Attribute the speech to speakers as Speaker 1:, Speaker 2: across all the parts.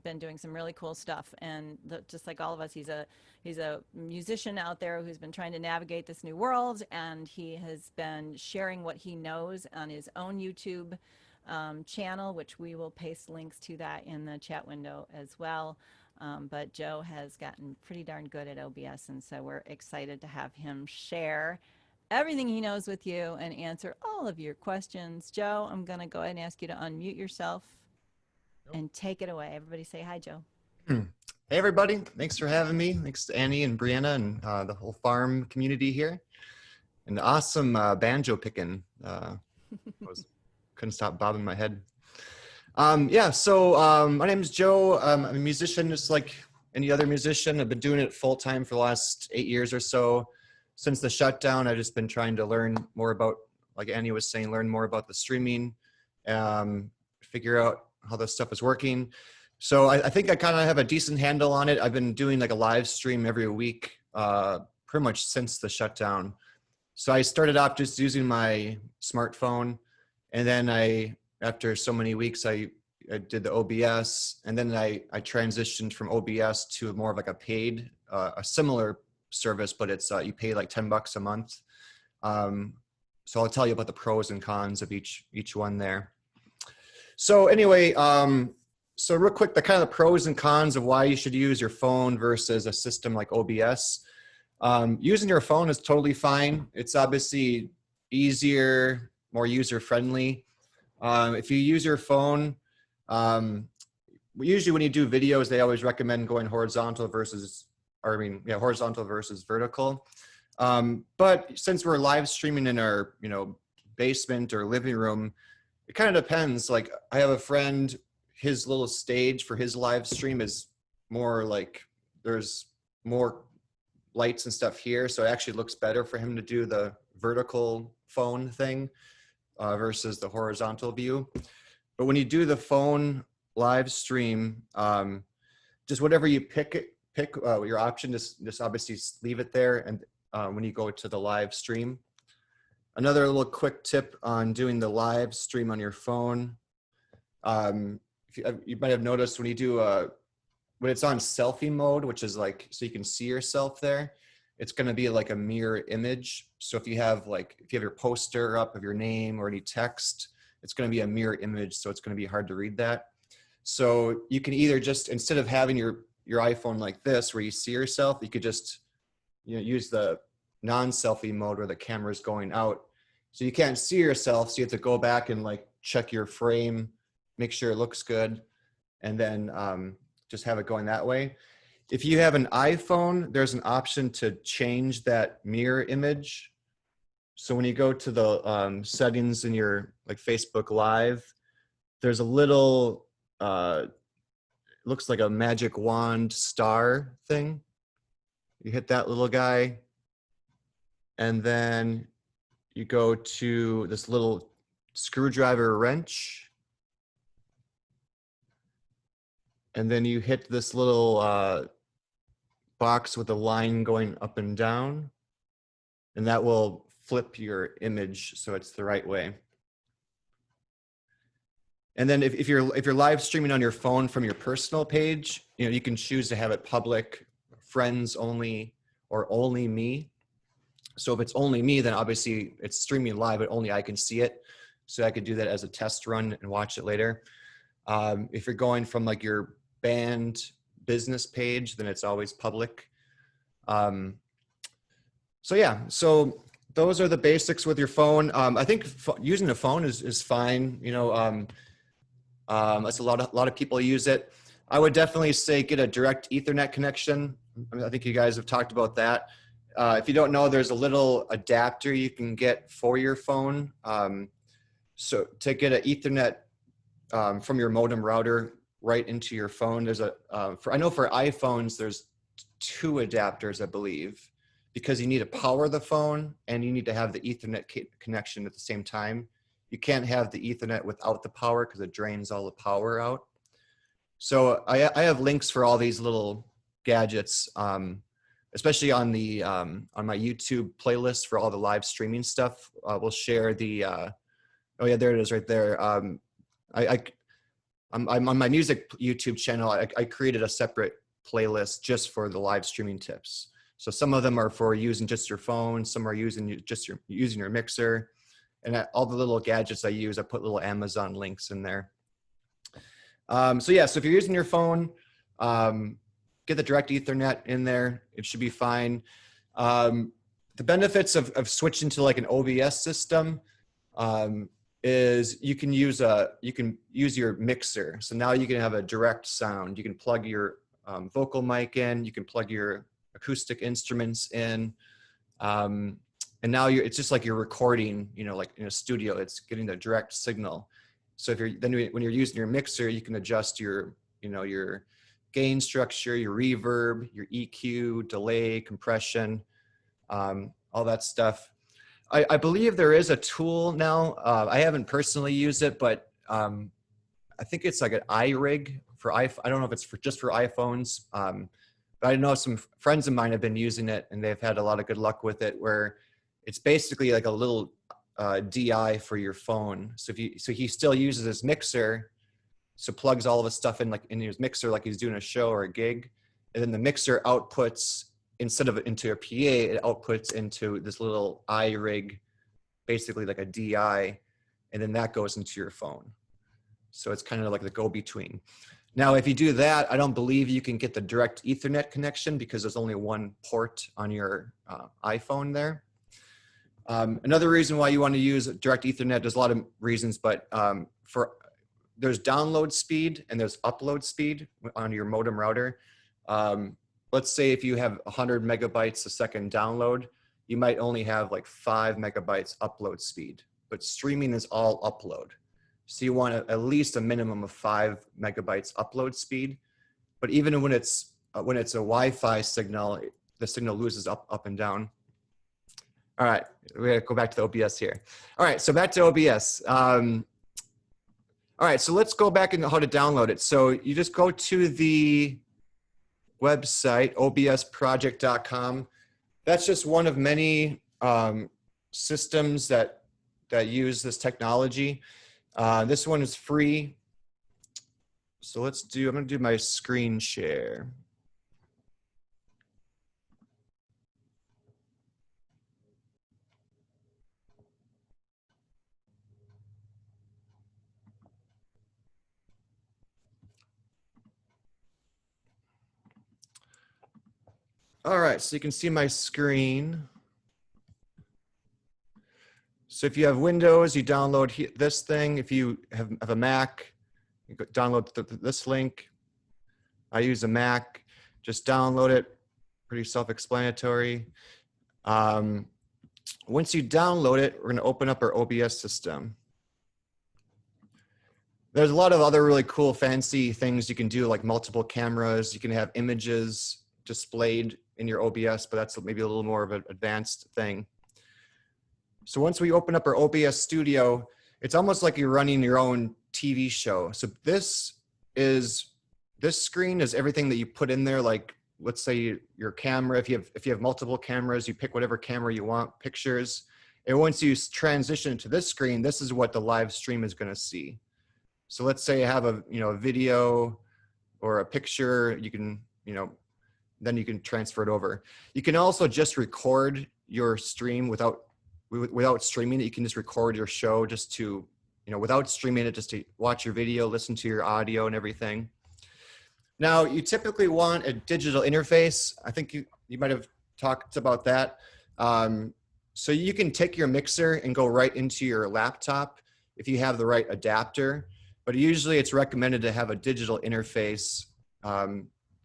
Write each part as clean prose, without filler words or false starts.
Speaker 1: been doing some really cool stuff, and just like all of us, he's a musician out there who's been trying to navigate this new world, and he has been sharing what he knows on his own YouTube channel, which we will paste links to that in the chat window as well. But Joe has gotten pretty darn good at OBS, and so we're excited to have him share everything he knows with you and answer all of your questions. Joe, I'm going to go ahead and ask you to unmute yourself and take it away. Everybody say hi, Joe.
Speaker 2: Hey, everybody. Thanks for having me. Thanks to Annie and Brianna and the whole farm community here. And awesome banjo picking. Couldn't stop bobbing my head. Yeah, so my name is Joe. I'm a musician, just like any other musician. I've been doing it full time for the last 8 years or so. Since the shutdown, I've just been trying to learn more about, like Annie was saying, learn more about the streaming, figure out how this stuff is working. So I think I kind of have a decent handle on it. I've been doing like a live stream every week, pretty much since the shutdown. So I started off just using my smartphone, and then after so many weeks, I did the OBS, and then I transitioned from OBS to more of like a paid, a similar service, but it's you pay like $10 a month. So I'll tell you about the pros and cons of each one there. So anyway, so real quick, the kind of the pros and cons of why you should use your phone versus a system like OBS. Using your phone is totally fine. It's obviously easier, more user-friendly. If you use your phone, usually when you do videos, they always recommend going horizontal versus vertical. But since we're live streaming in our, basement or living room, it kind of depends. Like I have a friend, his little stage for his live stream is more like there's more lights and stuff here. So it actually looks better for him to do the vertical phone thing versus the horizontal view. But when you do the phone live stream, just whatever you pick your option, just obviously leave it there. And when you go to the live stream, another little quick tip on doing the live stream on your phone. You might have noticed when you do when it's on selfie mode, which is like, so you can see yourself there, it's going to be like a mirror image. So if you have your poster up of your name or any text, it's going to be a mirror image. So it's going to be hard to read that. So you can either just, instead of having your iPhone like this, where you see yourself, you could just, use the non-selfie mode where the camera is going out. So you can't see yourself. So you have to go back and check your frame, make sure it looks good, and then just have it going that way. If you have an iPhone, there's an option to change that mirror image. So when you go to the settings in your Facebook Live, there's a little, looks like a magic wand star thing. You hit that little guy, and then you go to this little screwdriver wrench, and then you hit this little box with a line going up and down, and that will flip your image so it's the right way. And then if you're live streaming on your phone from your personal page, you can choose to have it public, friends only, or only me. So if it's only me, then obviously it's streaming live, but only I can see it. So I could do that as a test run and watch it later. If you're going from your band business page, then it's always public. So yeah, so those are the basics with your phone. I think using a phone is fine. That's a lot of people use it. I would definitely say get a direct Ethernet connection. I think you guys have talked about that. If you don't know, there's a little adapter you can get for your phone. So to get an Ethernet from your modem router right into your phone, there's I know for iPhones, there's 2 adapters, I believe, because you need to power the phone and you need to have the Ethernet connection at the same time. You can't have the Ethernet without the power because it drains all the power out. So I have links for all these little gadgets, especially on the on my YouTube playlist for all the live streaming stuff. We'll share the oh yeah, there it is right there. I'm on my music YouTube channel. I created a separate playlist just for the live streaming tips. So some of them are for using just your phone. Some are using using your mixer, and all the little gadgets I use, I put little Amazon links in there. So yeah, so if you're using your phone, get the direct Ethernet in there. It should be fine. The benefits of switching to like an OBS system is you can use your mixer. So now you can have a direct sound. You can plug your vocal mic in. You can plug your acoustic instruments in. And now it's just like you're recording, like in a studio. It's getting the direct signal. So if when you're using your mixer, you can adjust your gain structure, your reverb, your EQ, delay, compression, all that stuff. I believe there is a tool now. I haven't personally used it, but I think it's like an iRig for iPhone. I don't know if it's just for iPhones, but I know some friends of mine have been using it and they've had a lot of good luck with it, where it's basically like a little DI for your phone. So he still uses his mixer, so plugs all of his stuff in like in his mixer, like he's doing a show or a gig, and then the mixer outputs, instead of into a PA, it outputs into this little iRig, basically like a DI, and then that goes into your phone. So it's kind of like the go-between. Now, if you do that, I don't believe you can get the direct Ethernet connection because there's only one port on your iPhone there. Another reason why you want to use direct Ethernet, there's a lot of reasons, but there's download speed and there's upload speed on your modem router. Let's say if you have 100 megabytes a second download, you might only have like 5 megabytes upload speed, but streaming is all upload. So you want at least a minimum of 5 megabytes upload speed. But even when it's a Wi-Fi signal, the signal loses up and down. All right, we're gonna go back to the OBS here. All right, so back to OBS. All right, so let's go back into how to download it. So you just go to the website, obsproject.com. That's just one of many systems that use this technology. This one is free. So I'm gonna do my screen share. All right, so you can see my screen. So if you have Windows, you download this thing. If you have a Mac, you download this link. I use a Mac, just download it, pretty self-explanatory. Once you download it, we're gonna open up our OBS system. There's a lot of other really cool, fancy things you can do, like multiple cameras. You can have images displayed in your OBS, but that's maybe a little more of an advanced thing. So once we open up our OBS studio, it's almost like you're running your own TV show. So this screen is everything that you put in there. Like, let's say your camera, if you have multiple cameras, you pick whatever camera you want, pictures. And once you transition to this screen, this is what the live stream is gonna see. So let's say you have a video or a picture, you can, then you can transfer it over. You can also just record your stream without streaming it. You can just record your show just to, without streaming it, just to watch your video, listen to your audio and everything. Now, you typically want a digital interface. I think you might have talked about that. So you can take your mixer and go right into your laptop if you have the right adapter, but usually it's recommended to have a digital interface.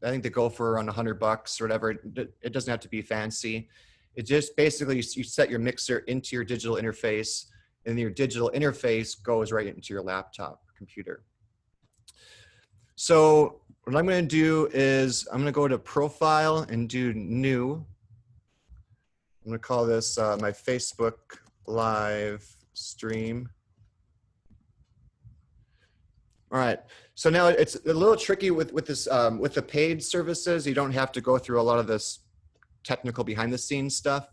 Speaker 2: I think they go for around $100 or whatever. It doesn't have to be fancy. It just basically, you set your mixer into your digital interface, and your digital interface goes right into your laptop computer. So what I'm gonna do is I'm gonna go to Profile and do New. I'm gonna call this my Facebook live stream. All right, so now it's a little tricky with this with the paid services. You don't have to go through a lot of this technical behind the scenes stuff.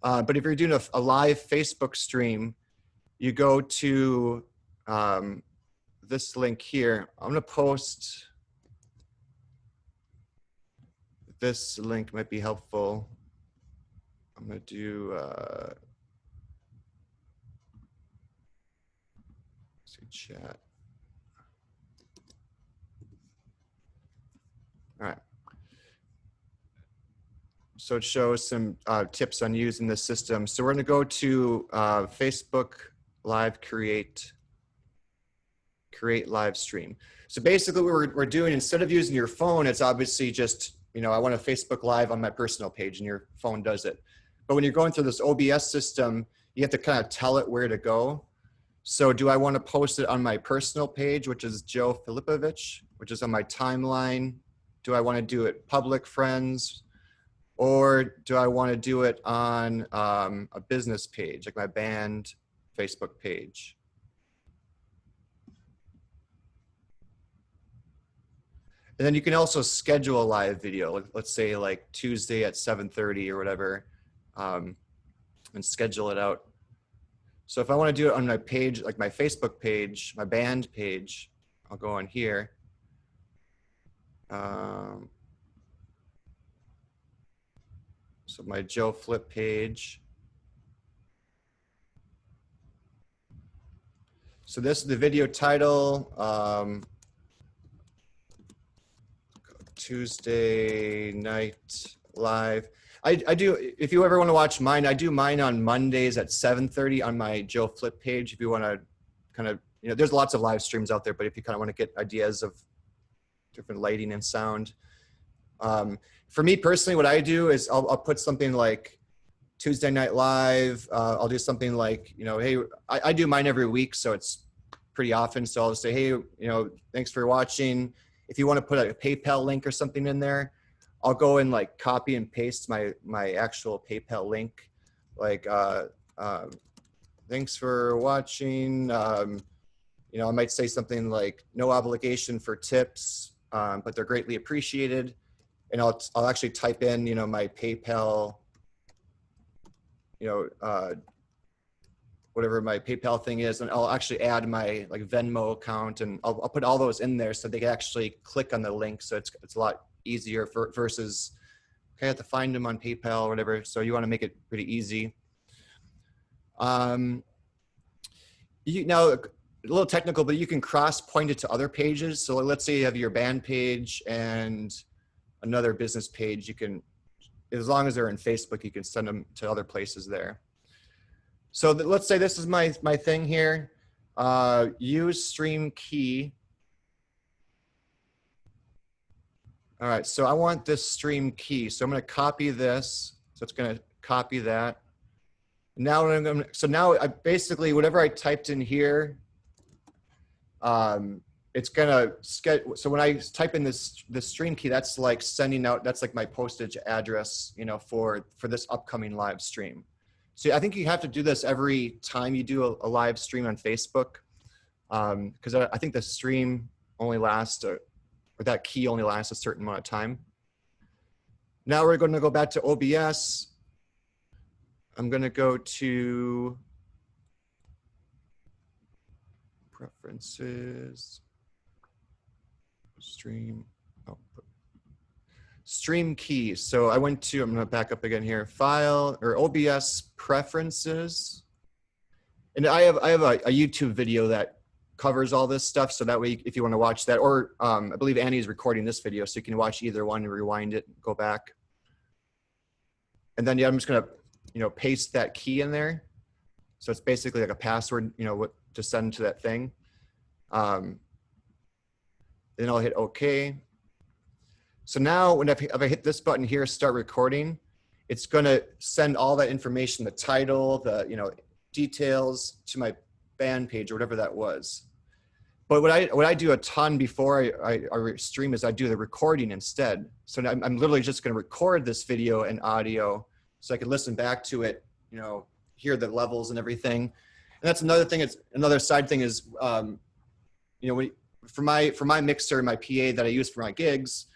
Speaker 2: But if you're doing a live Facebook stream, you go to this link here. I'm gonna post, this link might be helpful. I'm gonna do, see chat. All right. So it shows some tips on using this system. So we're gonna go to Facebook Live Create live stream. So basically what we're doing, instead of using your phone, it's obviously just, you know, I want a Facebook Live on my personal page and your phone does it. But when you're going through this OBS system, you have to kind of tell it where to go. So do I want to post it on my personal page, which is Joe Filipovich, which is on my timeline? Do I want to do it public friends? Or do I want to do it on a business page, like my band Facebook page? And then you can also schedule a live video, let's say like Tuesday at 7:30 or whatever, and schedule it out. So if I want to do it on my page, like my Facebook page, my band page, I'll go on here. So my Joe Flip page. So this is the video title. Tuesday night live. I do, if you ever want to watch mine, I do mine on Mondays at 7:30 on my Joe Flip page. If you want to kind of, you know, there's lots of live streams out there, but if you kind of want to get ideas of different lighting and sound. For me personally, what I do is I'll put something like Tuesday Night Live. I'll do something like, you know, hey, I do mine every week, so it's pretty often. So I'll just say, hey, you know, thanks for watching. If you want to put a PayPal link or something in there, I'll go and like copy and paste my actual PayPal link. Like, thanks for watching. You know, I might say something like no obligation for tips, but they're greatly appreciated. And I'll actually type in, you know, my PayPal, you know, whatever my PayPal thing is, and I'll actually add my like Venmo account, and I'll put all those in there so they can actually click on the link. So it's a lot easier versus, okay, I have to find them on PayPal or whatever. So you want to make it pretty easy. Now a little technical, but you can cross point it to other pages. So let's say you have your band page and another business page. You can, as long as they're in Facebook, you can send them to other places there. So let's say this is my thing here. Use stream key. All right, so I want this stream key. So I'm going to copy this. So it's going to copy that. Now now I basically, whatever I typed in here, it's going to schedule. So when I type in this stream key, that's like sending out, that's like my postage address, you know, for this upcoming live stream. So I think you have to do this every time you do a live stream on Facebook, because I think the stream only lasts, or that key only lasts a certain amount of time. Now we're going to go back to OBS. I'm going to go to preferences, stream, oh, stream keys. So I went to, I'm going to back up again here, file or OBS preferences. And I have a YouTube video that covers all this stuff. So that way, if you want to watch that, or I believe Annie is recording this video, so you can watch either one and rewind it, go back. And then, yeah, I'm just going to, you know, paste that key in there. So it's basically like a password, you know, what to send to that thing. Then I'll hit OK. So now when if I hit this button here, start recording, it's going to send all that information, the title, the, you know, details to my band page or whatever that was. But what I do a ton before I stream is I do the recording instead. So now I'm literally just going to record this video and audio so I can listen back to it, you know, hear the levels and everything. And that's another thing. It's another side thing is, you know, for my mixer, my PA that I use for my gigs,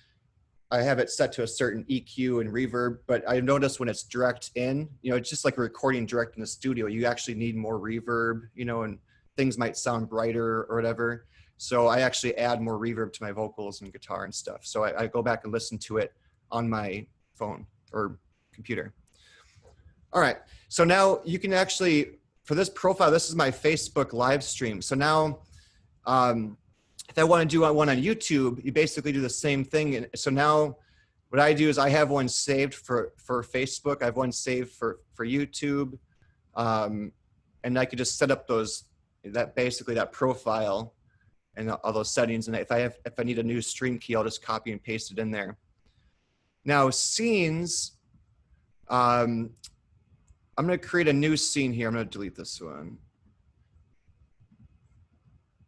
Speaker 2: I have it set to a certain EQ and reverb, but I notice when it's direct in, you know, it's just like a recording direct in the studio. You actually need more reverb, you know, and things might sound brighter or whatever. So I actually add more reverb to my vocals and guitar and stuff. So I go back and listen to it on my phone or computer. All right, so now you can actually, for this profile, this is my Facebook live stream. So now, if I want to do one on YouTube, you basically do the same thing. And so now what I do is I have one saved for Facebook. I have one saved for YouTube. And I could just set up basically that profile and all those settings. And if I need a new stream key, I'll just copy and paste it in there. Now scenes, I'm going to create a new scene here. I'm going to delete this one.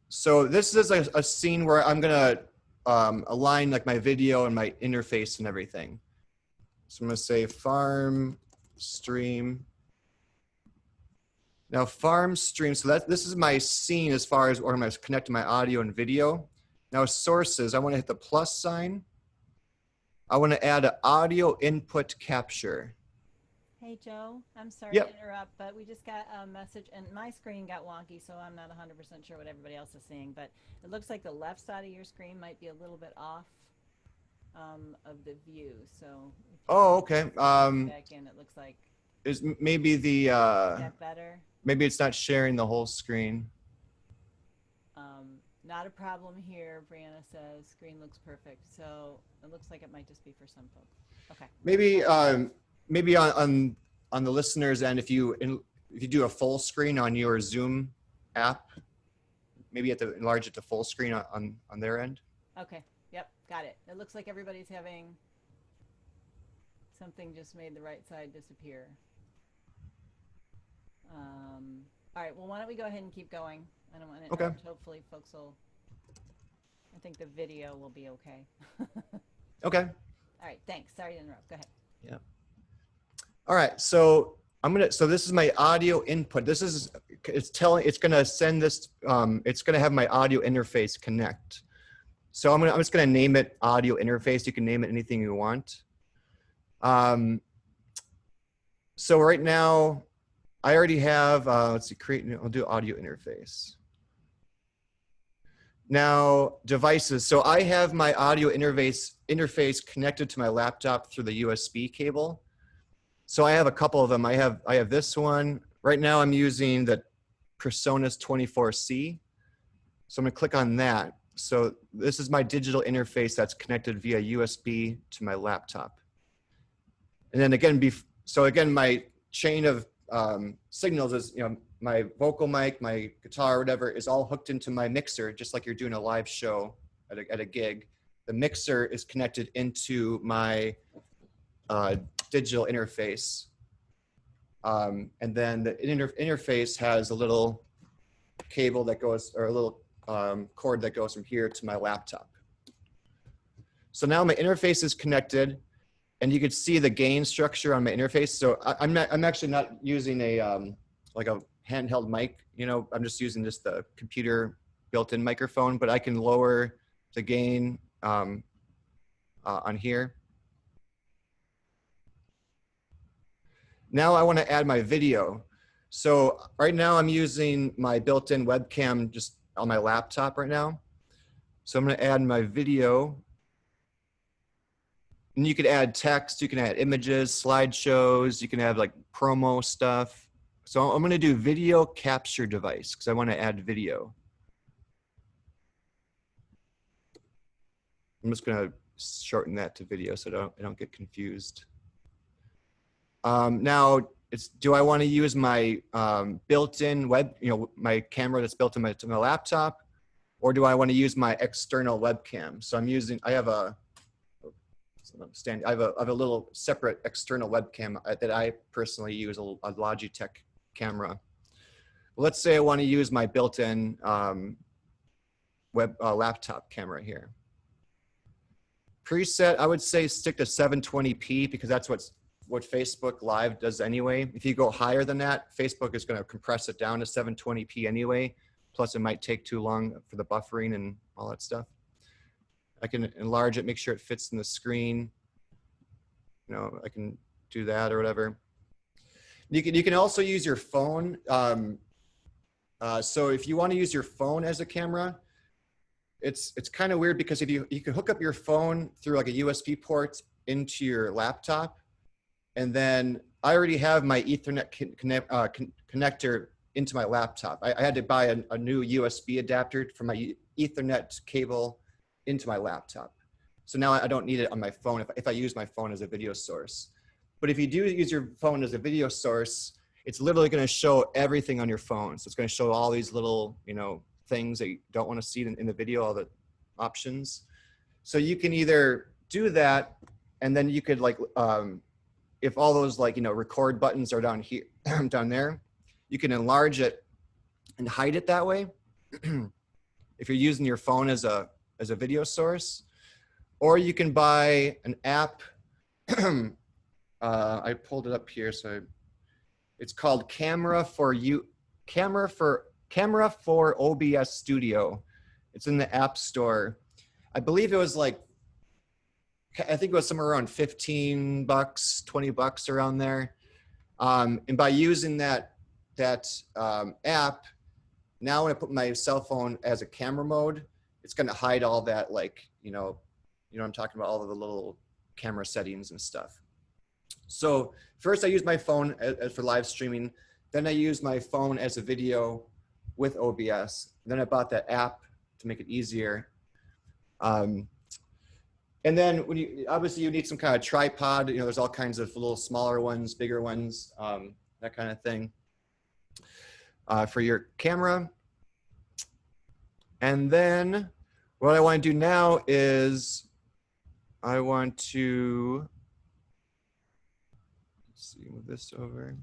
Speaker 2: So this is a scene where I'm going to align like my video and my interface and everything. So I'm going to say farm stream. Now farm stream, so this is my scene as far as where I'm going to connect my audio and video. Now sources, I want to hit the plus sign. I want to add an audio input capture.
Speaker 1: Hey, Joe, I'm sorry
Speaker 2: Yep.
Speaker 1: to interrupt, but we just got a message and my screen got wonky, so I'm not 100% sure what everybody else is seeing, but it looks like the left side of your screen might be a little bit off of the view. So if you
Speaker 2: Oh, okay.
Speaker 1: back in, it looks like,
Speaker 2: Is maybe
Speaker 1: is that better?
Speaker 2: maybe it's not sharing the whole screen.
Speaker 1: Not a problem here, Brianna says. Screen looks perfect. So it looks like it might just be for some folks. Okay.
Speaker 2: Maybe maybe on the listeners end, if you do a full screen on your Zoom app, maybe you have to enlarge it to full screen on their end.
Speaker 1: Okay. Yep. Got it. It looks like everybody's having something just made the right side disappear. All right. Well, why don't we go ahead and keep going? I don't want to
Speaker 2: Okay.
Speaker 1: interrupt. Hopefully folks will, I think the video will be okay.
Speaker 2: Okay.
Speaker 1: All right. Thanks. Sorry to interrupt. Go ahead.
Speaker 2: Yeah. All right. So so this is my audio input. It's gonna send this, it's gonna have my audio interface connect. So I'm just gonna name it audio interface. You can name it anything you want. So right now, I already have, let's see, I'll do audio interface. Now, devices. So I have my audio interface connected to my laptop through the USB cable. So I have a couple of them. I have this one. Right now I'm using the Presonus 24C. So I'm gonna click on that. So this is my digital interface that's connected via USB to my laptop. And then again, so again, my chain of signals is, my vocal mic, my guitar, whatever, is all hooked into my mixer, just like you're doing a live show at a gig. The mixer is connected into my digital interface. And then the interface has a little cable that goes, or a little cord that goes from here to my laptop. So now my interface is connected, and you can see the gain structure on my interface. So I'm actually not using a like a handheld mic. I'm just using the computer built-in microphone, but I can lower the gain on here. Now I want to add my video. So right now I'm using my built-in webcam just on my laptop right now. So I'm going to add my video. And you could add text, you can add images, slideshows, you can have like promo stuff. So I'm going to do video capture device because I want to add video. I'm just going to shorten that to video so I don't get confused. Now, do I want to use my built-in my camera that's built into my laptop, or do I want to use my external webcam? So I have a little separate external webcam that I personally use, a Logitech camera. Well, let's say I want to use my built-in laptop camera here. Preset, I would say stick to 720p because that's what Facebook Live does anyway. If you go higher than that, Facebook is going to compress it down to 720p anyway. Plus, it might take too long for the buffering and all that stuff. I can enlarge it, make sure it fits in the screen. I can do that or whatever. You can also use your phone. So if you want to use your phone as a camera, it's kind of weird because if you can hook up your phone through like a USB port into your laptop, and then I already have my Ethernet connector into my laptop. I had to buy a new USB adapter for my Ethernet cable into my laptop. So now I don't need it on my phone if I use my phone as a video source. But if you do use your phone as a video source, it's literally going to show everything on your phone. So it's going to show all these little, things that you don't want to see in the video, all the options. So you can either do that, and then you could if all those record buttons are down here, down there, you can enlarge it and hide it that way. If you're using your phone as a video source, or you can buy an app. I pulled it up here, so it's called Camera for OBS Studio. It's in the App Store. I believe it was I think it was somewhere around 15 bucks, 20 bucks around there. And by using that app, now when I put my cell phone as a camera mode, it's going to hide all that, you know what I'm talking about, all of the little camera settings and stuff. So first I use my phone for live streaming. Then I use my phone as a video with OBS. Then I bought that app to make it easier. And then when obviously you need some kind of tripod, there's all kinds of little smaller ones, bigger ones, that kind of thing, for your camera. And then what I want to do now is I want to, let's see, move this over.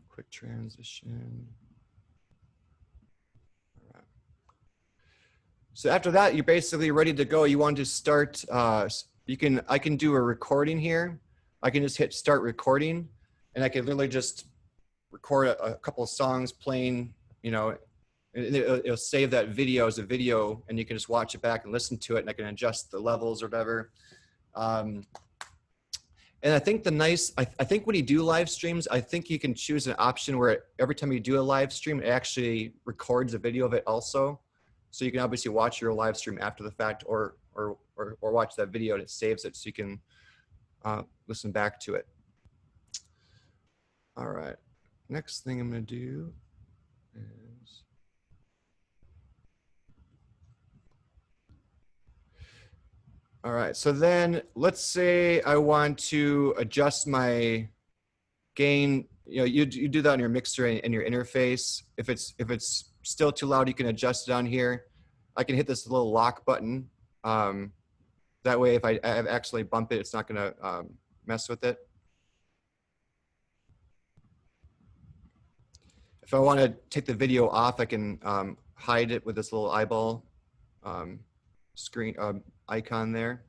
Speaker 2: Quick transition. All right. So after that, you're basically ready to go. You want to start, I can do a recording here. I can just hit start recording, and I can literally just record a couple of songs playing, it'll save that video as a video, and you can just watch it back and listen to it, and I can adjust the levels or whatever. And I think I think when you do live streams, I think you can choose an option where every time you do a live stream, it actually records a video of it also. So you can obviously watch your live stream after the fact, or watch that video and it saves it so you can listen back to it. All right, next thing I'm gonna do is, all right, so then let's say I want to adjust my gain. You do that on your mixer and your interface. If it's still too loud, you can adjust it on here. I can hit this little lock button. That way, if I actually bump it, it's not gonna mess with it. If I want to take the video off, I can hide it with this little eyeball screen icon there.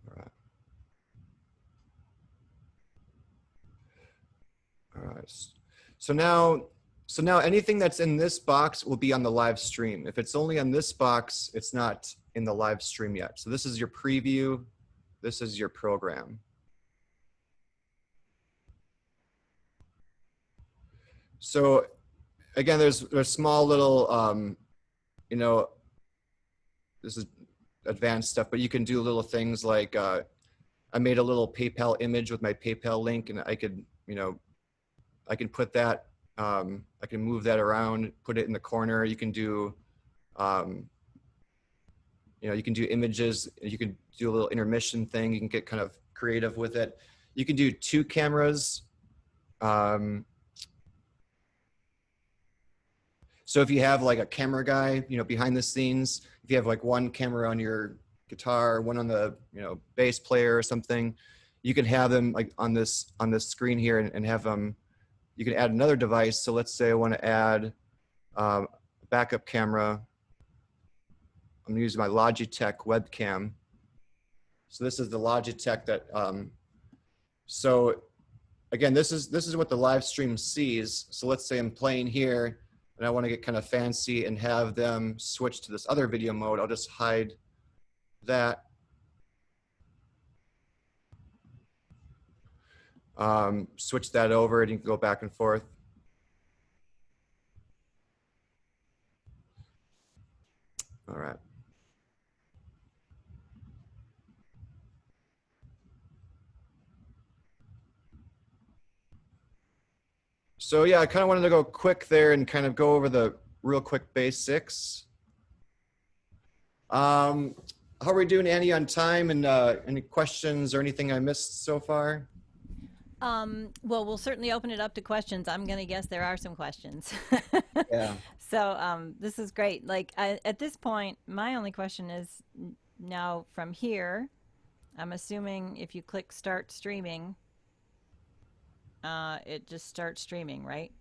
Speaker 2: All right. All right. So now anything that's in this box will be on the live stream. If it's only on this box, it's not in the live stream yet. So this is your preview. This is your program. So again, there's small little, this is advanced stuff, but you can do little things like I made a little PayPal image with my PayPal link, and I could, I can put that, I can move that around, put it in the corner. You can do, you can do images. You can do a little intermission thing. You can get kind of creative with it. You can do 2 cameras. So if you have like a camera guy, behind the scenes, if you have like one camera on your guitar, one on the, bass player or something, you can have them like on this screen here and have them, you can add another device. So let's say I want to add a backup camera. I'm using my Logitech webcam. So this is the Logitech that, so again, this is what the live stream sees. So let's say I'm playing here, and I want to get kind of fancy and have them switch to this other video mode. I'll just hide that. Switch that over and you can go back and forth. All right. So yeah, I kind of wanted to go quick there and kind of go over the real quick basics. How are we doing, Annie, on time, and any questions or anything I missed so far?
Speaker 1: Well, we'll certainly open it up to questions. I'm going to guess there are some questions.
Speaker 2: Yeah.
Speaker 1: So this is great. Like at this point, my only question is now from here, I'm assuming if you click start streaming, it just starts streaming, right?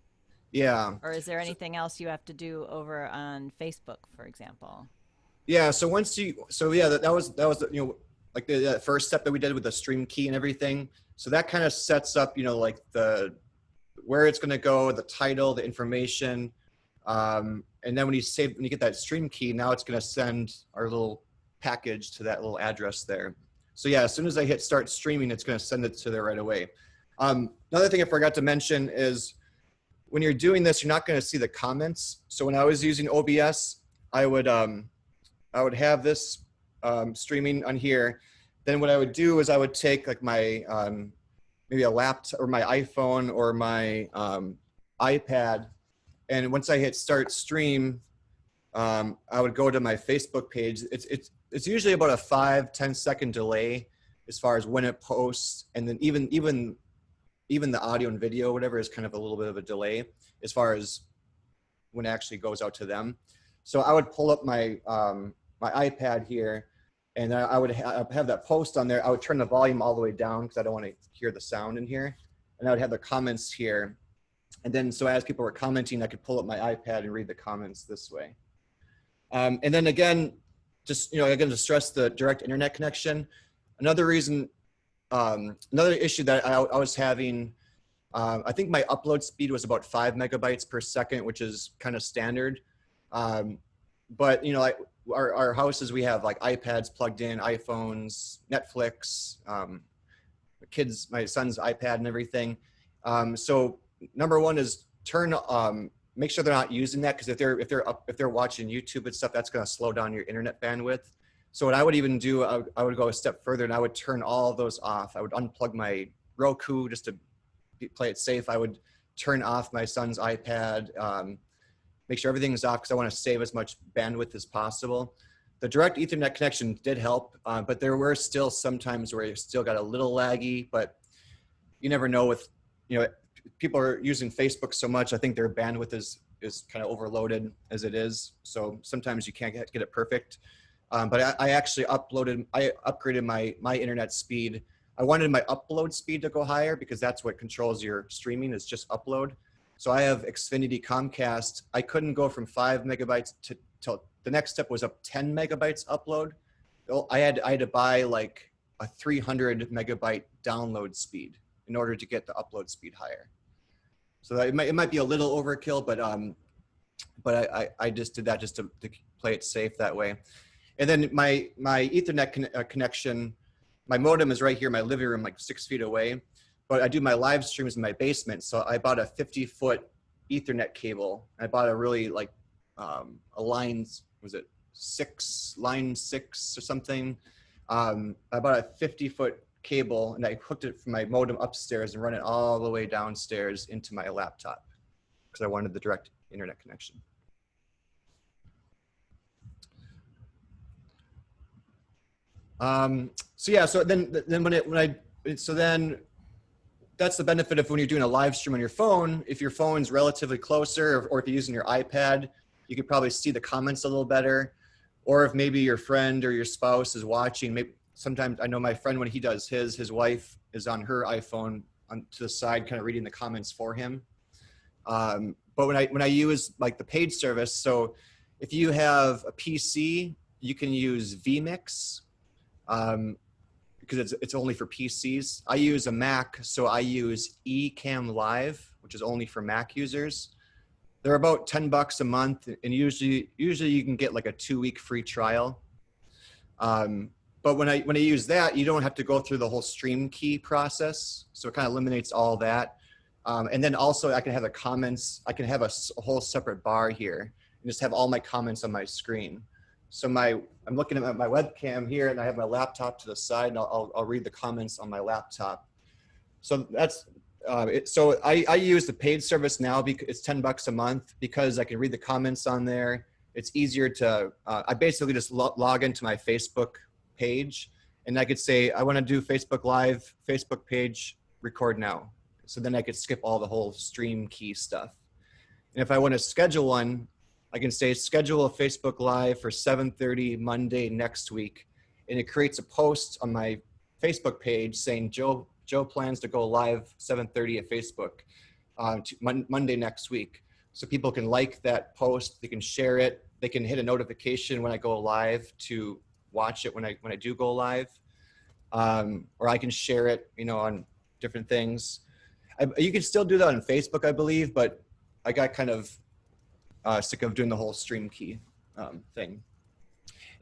Speaker 2: Yeah.
Speaker 1: Or is there
Speaker 2: So,
Speaker 1: anything else you have to do over on Facebook, for example?
Speaker 2: yeah. So once so yeah, that was like the first step that we did with the stream key and everything. So that kind of sets up like where it's going to go, the title, the information, and then when you get that stream key, now it's going to send our little package to that little address there. So yeah, as soon as I hit start streaming, it's going to send it to there right away. Another thing I forgot to mention is when you're doing this, you're not going to see the comments. So when I was using OBS, I would have this streaming on here. Then what I would do is I would take like my maybe a laptop or my iPhone or my iPad, and once I hit start stream, I would go to my Facebook page. It's usually about a 5-10 second delay as far as when it posts, and then even the audio and video, whatever, is kind of a little bit of a delay as far as when it actually goes out to them. So I would pull up my my iPad here, and I would have that post on there. I would turn the volume all the way down because I don't want to hear the sound in here, and I would have the comments here. And then so as people were commenting, I could pull up my iPad and read the comments this way. And then again, just again to stress the direct internet connection. Another reason, another issue that I was having, I think my upload speed was about 5 megabytes per second, which is kind of standard. But like our houses, we have like iPads plugged in, iPhones, Netflix, kids, my son's iPad and everything. So number one is make sure they're not using that, because if they're watching YouTube and stuff, that's going to slow down your internet bandwidth. So what I would even do, I would go a step further and I would turn all of those off. I would unplug my Roku just to play it safe. I would turn off my son's iPad, make sure everything's off because I want to save as much bandwidth as possible. The direct Ethernet connection did help, but there were still some times where you still got a little laggy, but you never know with, people are using Facebook so much. I think their bandwidth is kind of overloaded as it is. So sometimes you can't get it perfect. But I actually upgraded my internet speed. I wanted my upload speed to go higher because that's what controls your streaming, is just upload. So I have Xfinity Comcast. I couldn't go from 5 megabytes till the next step was up 10 megabytes upload. I had to buy like a 300 megabyte download speed in order to get the upload speed higher. So it might be a little overkill, but I just did that just to play it safe that way. And then my Ethernet connection, my modem is right here in my living room, like 6 feet away. But I do my live streams in my basement. So I bought a 50-foot Ethernet cable. I bought a really a line, was it line 6 or something? I bought a 50-foot cable and I hooked it from my modem upstairs and run it all the way downstairs into my laptop because I wanted the direct internet connection. So yeah, so then that's the benefit of when you're doing a live stream on your phone. If your phone's relatively closer, or if you're using your iPad, you could probably see the comments a little better. Or if maybe your friend or your spouse is watching, maybe sometimes I know my friend, when he does his wife is on her iPhone to the side, kind of reading the comments for him. But when I use like the paid service, so if you have a PC, you can use vMix. Because it's only for PCs. I use a Mac, so I use Ecamm Live, which is only for Mac users. They're about $10 a month, and usually you can get like a 2-week free trial. but when I use that, you don't have to go through the whole stream key process. So it kind of eliminates all that. And then also I can have the comments. I can have a whole separate bar here and just have all my comments on my screen. So I'm looking at my webcam here, and I have my laptop to the side, and I'll read the comments on my laptop. So that's so I use the paid service now because it's $10 a month, because I can read the comments on there. It's easier to, I basically just log into my Facebook page, and I could say, I want to do Facebook Live, Facebook page, record now. So then I could skip all the whole stream key stuff. And if I want to schedule one, I can say schedule a Facebook Live for 7:30 Monday next week. And it creates a post on my Facebook page saying Joe plans to go live 7:30 at Facebook Monday next week. So people can like that post, they can share it, they can hit a notification when I go live to watch it when I do go live. Or I can share it, on different things. You can still do that on Facebook, I believe, but I got kind of sick of doing the whole stream key thing.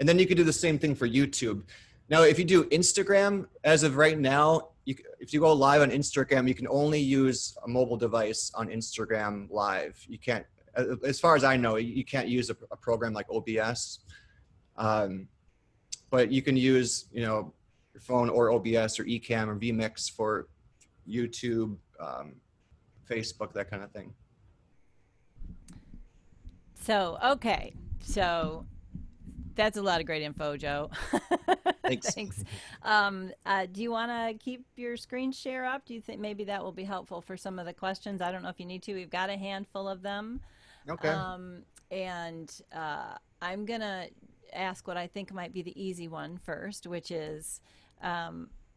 Speaker 2: And then you could do the same thing for YouTube. Now, if you do Instagram, as of right now, if you go live on Instagram, you can only use a mobile device on Instagram Live. You can't, as far as I know, you can't use a program like OBS. But you can use, your phone or OBS or Ecamm or vMix for YouTube, Facebook, that kind of thing.
Speaker 1: So, okay. So that's a lot of great info, Joe.
Speaker 2: Thanks.
Speaker 1: Thanks. Do you want to keep your screen share up? Do you think maybe that will be helpful for some of the questions? I don't know if you need to. We've got a handful of them.
Speaker 2: Okay.
Speaker 1: I'm going to ask what I think might be the easy one first, which is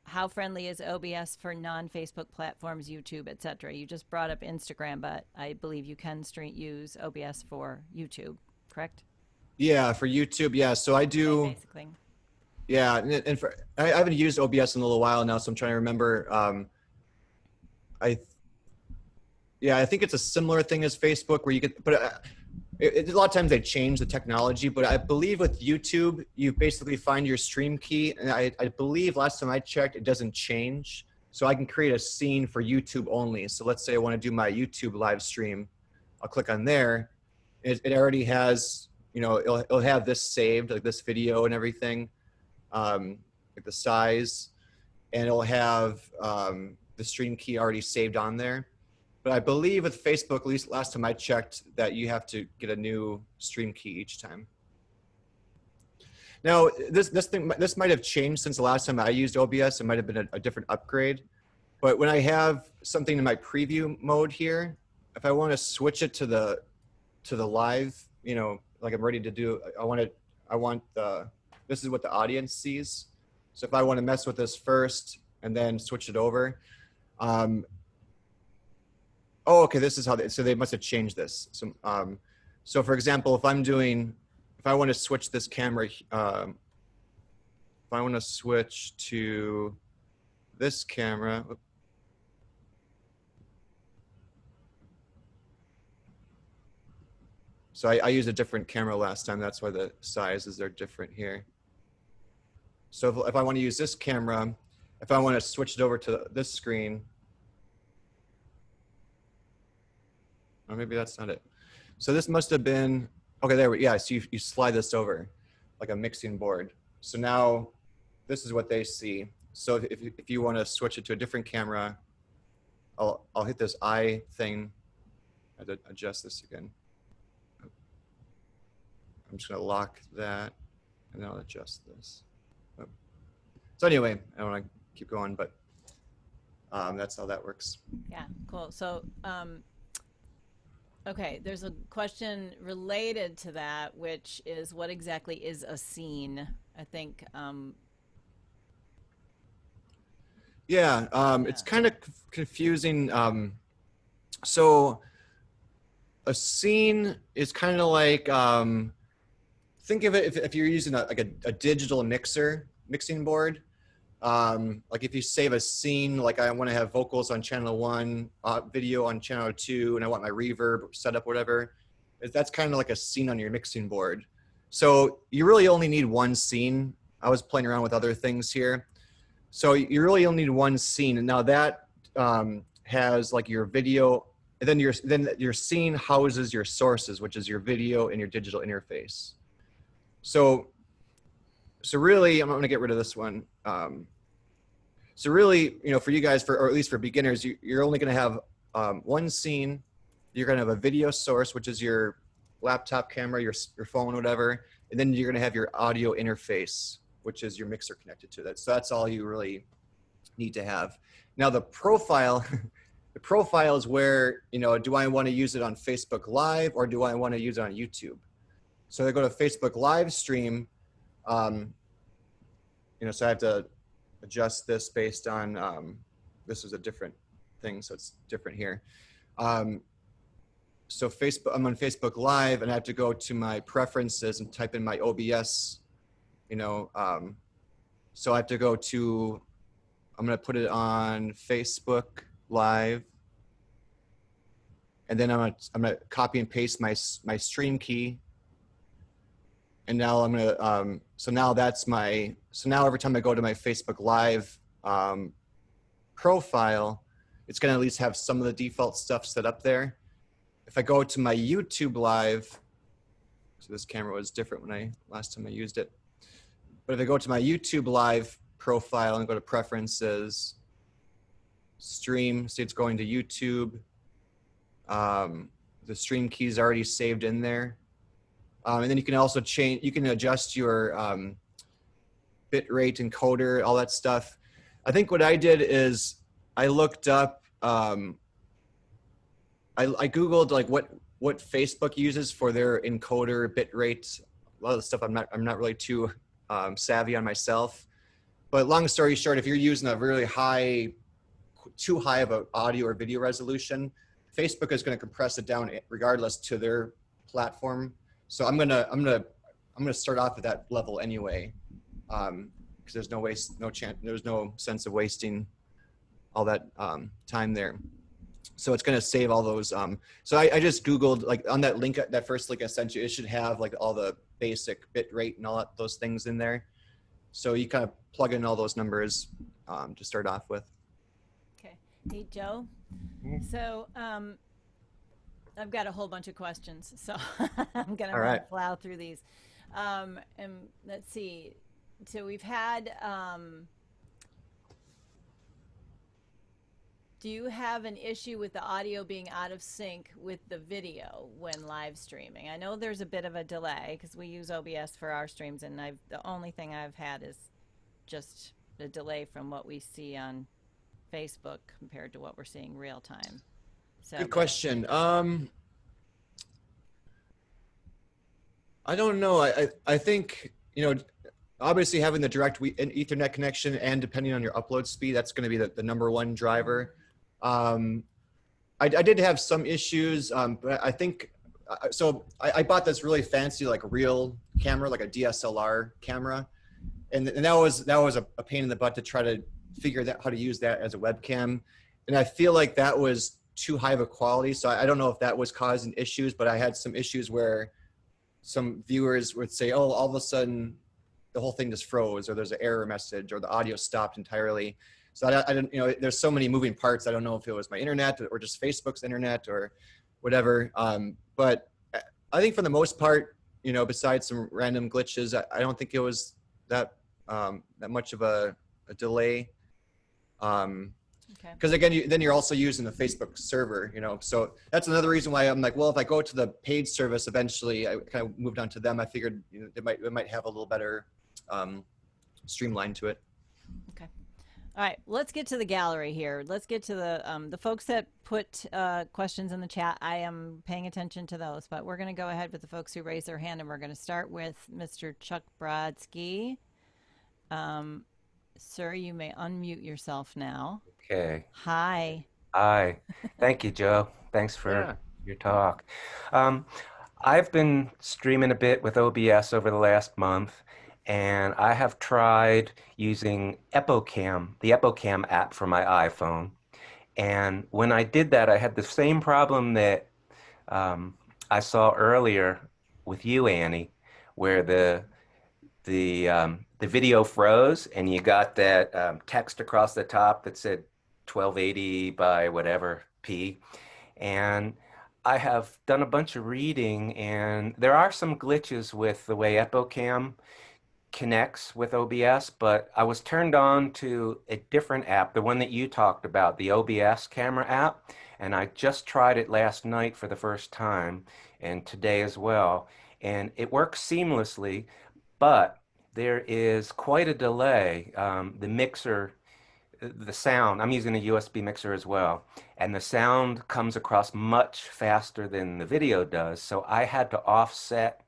Speaker 1: how friendly is OBS for non-Facebook platforms, YouTube, etc.? You just brought up Instagram, but I believe you can use OBS for YouTube, correct?
Speaker 2: Yeah, for YouTube, yeah. So I do.
Speaker 1: Basically.
Speaker 2: Yeah, and I haven't used OBS in a little while now, so I'm trying to remember. I think it's a similar thing as Facebook, where you get, but a lot of times they change the technology. But I believe with YouTube, you basically find your stream key, and I believe last time I checked, it doesn't change. So I can create a scene for YouTube only. So let's say I want to do my YouTube live stream. I'll click on there. It already has, it'll have this saved, like this video and everything. Like the size, and it'll have the stream key already saved on there. But I believe with Facebook, at least last time I checked, that you have to get a new stream key each time. Now, this might have changed since the last time I used OBS. It might have been a different upgrade. But when I have something in my preview mode here, if I want to switch it to the live, like I'm ready to do, this is what the audience sees. So if I want to mess with this first and then switch it over. Okay, this is how so they must have changed this. So for example, if I want to switch this camera, if I want to switch to this camera, so I used a different camera last time. That's why the sizes are different here. So if I want to use this camera, if I want to switch it over to this screen, or maybe that's not it. So this must have been, okay, there we go. Yeah, so you slide this over like a mixing board. So now this is what they see. So if you want to switch it to a different camera, I'll hit this eye thing. I have to adjust this again. I'm just going to lock that, and then I'll adjust this. So anyway, I don't want to keep going, but that's how that works.
Speaker 1: Yeah, cool. So, okay, there's a question related to that, which is what exactly is a scene? I think.
Speaker 2: It's kind of confusing. So a scene is kind of like, think of it if you're using a digital mixing board. Like if you save a scene, like I want to have vocals on channel 1, video on channel 2, and I want my reverb set up, whatever. That's kind of like a scene on your mixing board. So you really only need one scene. I was playing around with other things here. So you really only need one scene. And now that has like your video, and then your scene houses your sources, which is your video and your digital interface. So really, I'm going to get rid of this one. So really, for you guys, or at least for beginners, you're only going to have one scene. You're going to have a video source, which is your laptop camera, your phone, whatever. And then you're going to have your audio interface, which is your mixer connected to that. So that's all you really need to have. Now the profile, the profile is where, do I want to use it on Facebook Live or do I want to use it on YouTube? So I go to Facebook live stream, so I have to adjust this based on, this is a different thing, so it's different here. So I'm on Facebook Live and I have to go to my preferences and type in my OBS, so I have to go to, I'm going to put it on Facebook Live. And then I'm going to copy and paste my stream key. And now I'm going to, so now every time I go to my Facebook Live profile, it's going to at least have some of the default stuff set up there. If I go to my YouTube Live, so this camera was different when last time I used it. But if I go to my YouTube Live profile and go to preferences, stream, see it's going to YouTube. The stream key is already saved in there. And then you can also you can adjust your bit rate encoder, all that stuff. I think what I did is I looked up, I Googled like what Facebook uses for their encoder bit rate. A lot of the stuff I'm not really too savvy on myself. But long story short, if you're using a really too high of an audio or video resolution, Facebook is going to compress it down regardless to their platform. So I'm gonna start off at that level anyway, because there's no sense of wasting all that time there. So it's going to save all those. So I just Googled, like on that link, that first link I sent you, it should have like all the basic bit rate and all those things in there. So you kind of plug in all those numbers to start off with.
Speaker 1: Okay. Hey, Joe. So I've got a whole bunch of questions, so I'm going to plow through these. And let's see. So we've had, do you have an issue with the audio being out of sync with the video when live streaming? I know there's a bit of a delay because we use OBS for our streams, and the only thing I've had is just the delay from what we see on Facebook compared to what we're seeing real time. So,
Speaker 2: good question. I don't know. I think, obviously having the direct Ethernet connection and depending on your upload speed, that's going to be the number one driver. I did have some issues, but I think, so I bought this really fancy, like real camera, like a DSLR camera. And that was a pain in the butt to try to figure out how to use that as a webcam. And I feel like that was too high of a quality. So I don't know if that was causing issues, but I had some issues where some viewers would say, oh, all of a sudden the whole thing just froze, or there's an error message, or the audio stopped entirely. So I didn't, there's so many moving parts. I don't know if it was my internet or just Facebook's internet or whatever. But I think for the most part, besides some random glitches, I don't think it was that much of a delay. Because again, then you're also using the Facebook server, so that's another reason why I'm like, well, if I go to the paid service, eventually I kind of moved on to them. I figured it might have a little better streamline to it.
Speaker 1: Okay. All right, let's get to the gallery here. Let's get to the folks that put questions in the chat. I am paying attention to those, but we're going to go ahead with the folks who raise their hand, and we're going to start with Mr. Chuck Brodsky. Sir, you may unmute yourself now.
Speaker 3: Okay.
Speaker 1: Hi.
Speaker 3: Hi. Thank you, Joe. Thanks for your talk. I've been streaming a bit with OBS over the last month, and I have tried using the EpoCam app for my iPhone. And when I did that, I had the same problem that I saw earlier with you, Annie, where the video froze, and you got that text across the top that said 1280 by whatever p. And I have done a bunch of reading, and there are some glitches with the way EpoCam connects with OBS, but I was turned on to a different app, the one that you talked about, the OBS camera app, and I just tried it last night for the first time and today as well, and it works seamlessly, but there is quite a delay. The mixer, the sound, I'm using a USB mixer as well, and the sound comes across much faster than the video does, so I had to offset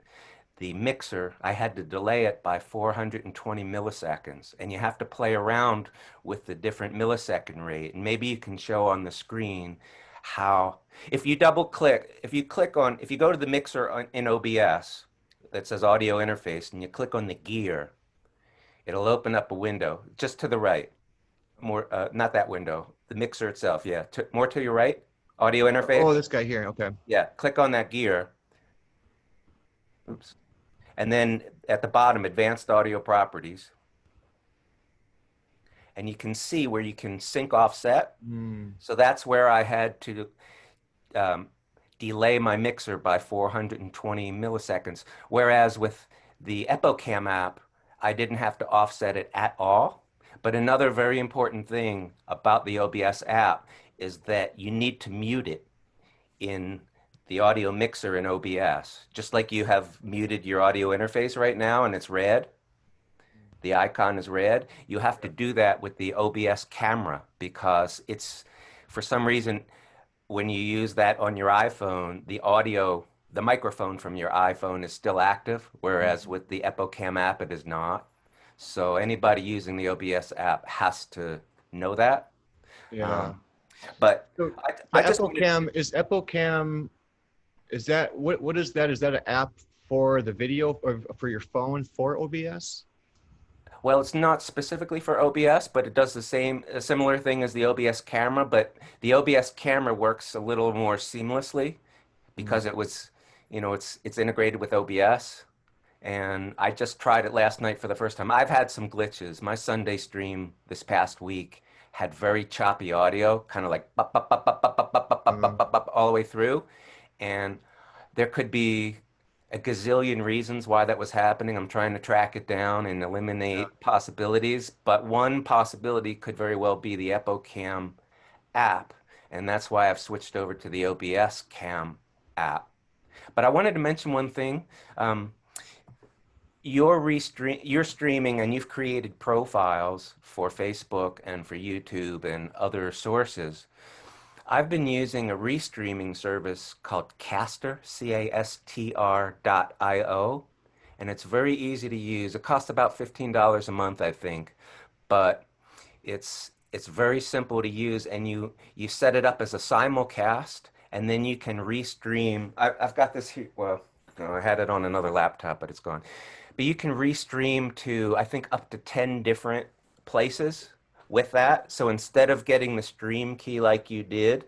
Speaker 3: the mixer. I had to delay it by 420 milliseconds, and you have to play around with the different millisecond rate. And maybe you can show on the screen how, if you double click, if you go to the mixer in OBS that says audio interface and you click on the gear, it'll open up a window just to the right. More, not that window, the mixer itself. Yeah, more to your right, audio interface.
Speaker 2: Oh, this guy here. Okay.
Speaker 3: Yeah, click on that gear. Oops. And then at the bottom, advanced audio properties. And you can see where you can sync offset. So that's where I had to delay my mixer by 420 milliseconds. Whereas with the EpoCam app, I didn't have to offset it at all. But another very important thing about the OBS app is that you need to mute it in the audio mixer in OBS. Just like you have muted your audio interface right now and it's red, the icon is red, you have to do that with the OBS camera because it's, for some reason, when you use that on your iPhone, the microphone from your iPhone is still active, whereas with the EpoCam app, it is not. So anybody using the OBS app has to know that.
Speaker 2: Yeah.
Speaker 3: But
Speaker 2: So
Speaker 3: I just
Speaker 2: EpoCam, is that what is that? Is that an app for the video or for your phone for OBS?
Speaker 3: Well, it's not specifically for OBS, but it does a similar thing as the OBS camera, but the OBS camera works a little more seamlessly because it's integrated with OBS. And I just tried it last night for the first time. I've had some glitches. My Sunday stream this past week had very choppy audio, kind of like bop, bop, bop, bop, bop, bop, bop, bop, bop, bop, bop, all the way through. And there could be a gazillion reasons why that was happening. I'm trying to track it down and eliminate possibilities, but one possibility could very well be the EpoCam app, and that's why I've switched over to the OBS Cam app. But I wanted to mention one thing. You're streaming and you've created profiles for Facebook and for YouTube and other sources. I've been using a restreaming service called Castr, CASTR.io, and it's very easy to use. It costs about $15 a month, I think, but it's very simple to use, and you set it up as a simulcast, and then you can restream. I've got this here. Well, no, I had it on another laptop, but it's gone. But you can restream to, I think, up to 10 different places with that. So instead of getting the stream key like you did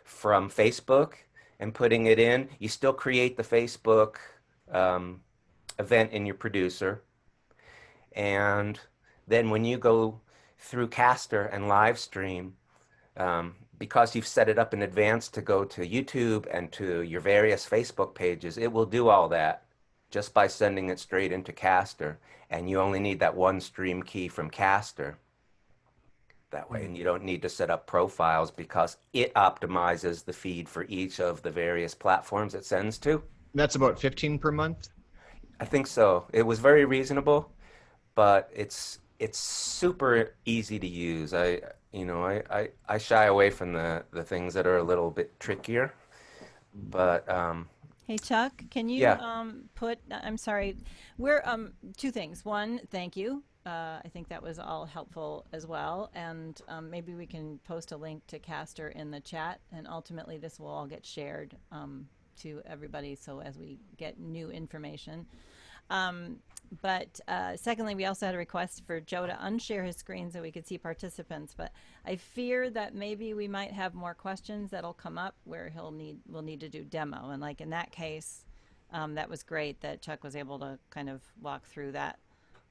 Speaker 3: from Facebook and putting it in, you still create the Facebook event in your producer. And then when you go through Castr and live stream, because you've set it up in advance to go to YouTube and to your various Facebook pages, it will do all that just by sending it straight into Castr. And you only need that one stream key from Castr that way, and you don't need to set up profiles because it optimizes the feed for each of the various platforms it sends to.
Speaker 2: That's about 15 per month.
Speaker 3: I think so. It was very reasonable, but it's super easy to use. I shy away from the things that are a little bit trickier, but
Speaker 1: Hey Chuck, can you I'm sorry. We're two things. One, thank you. I think that was all helpful as well. And maybe we can post a link to Castr in the chat, and ultimately this will all get shared to everybody so as we get new information. But secondly, we also had a request for Joe to unshare his screen so we could see participants. But I fear that maybe we might have more questions that'll come up where we'll need to do demo. And like in that case, that was great that Chuck was able to kind of walk through that.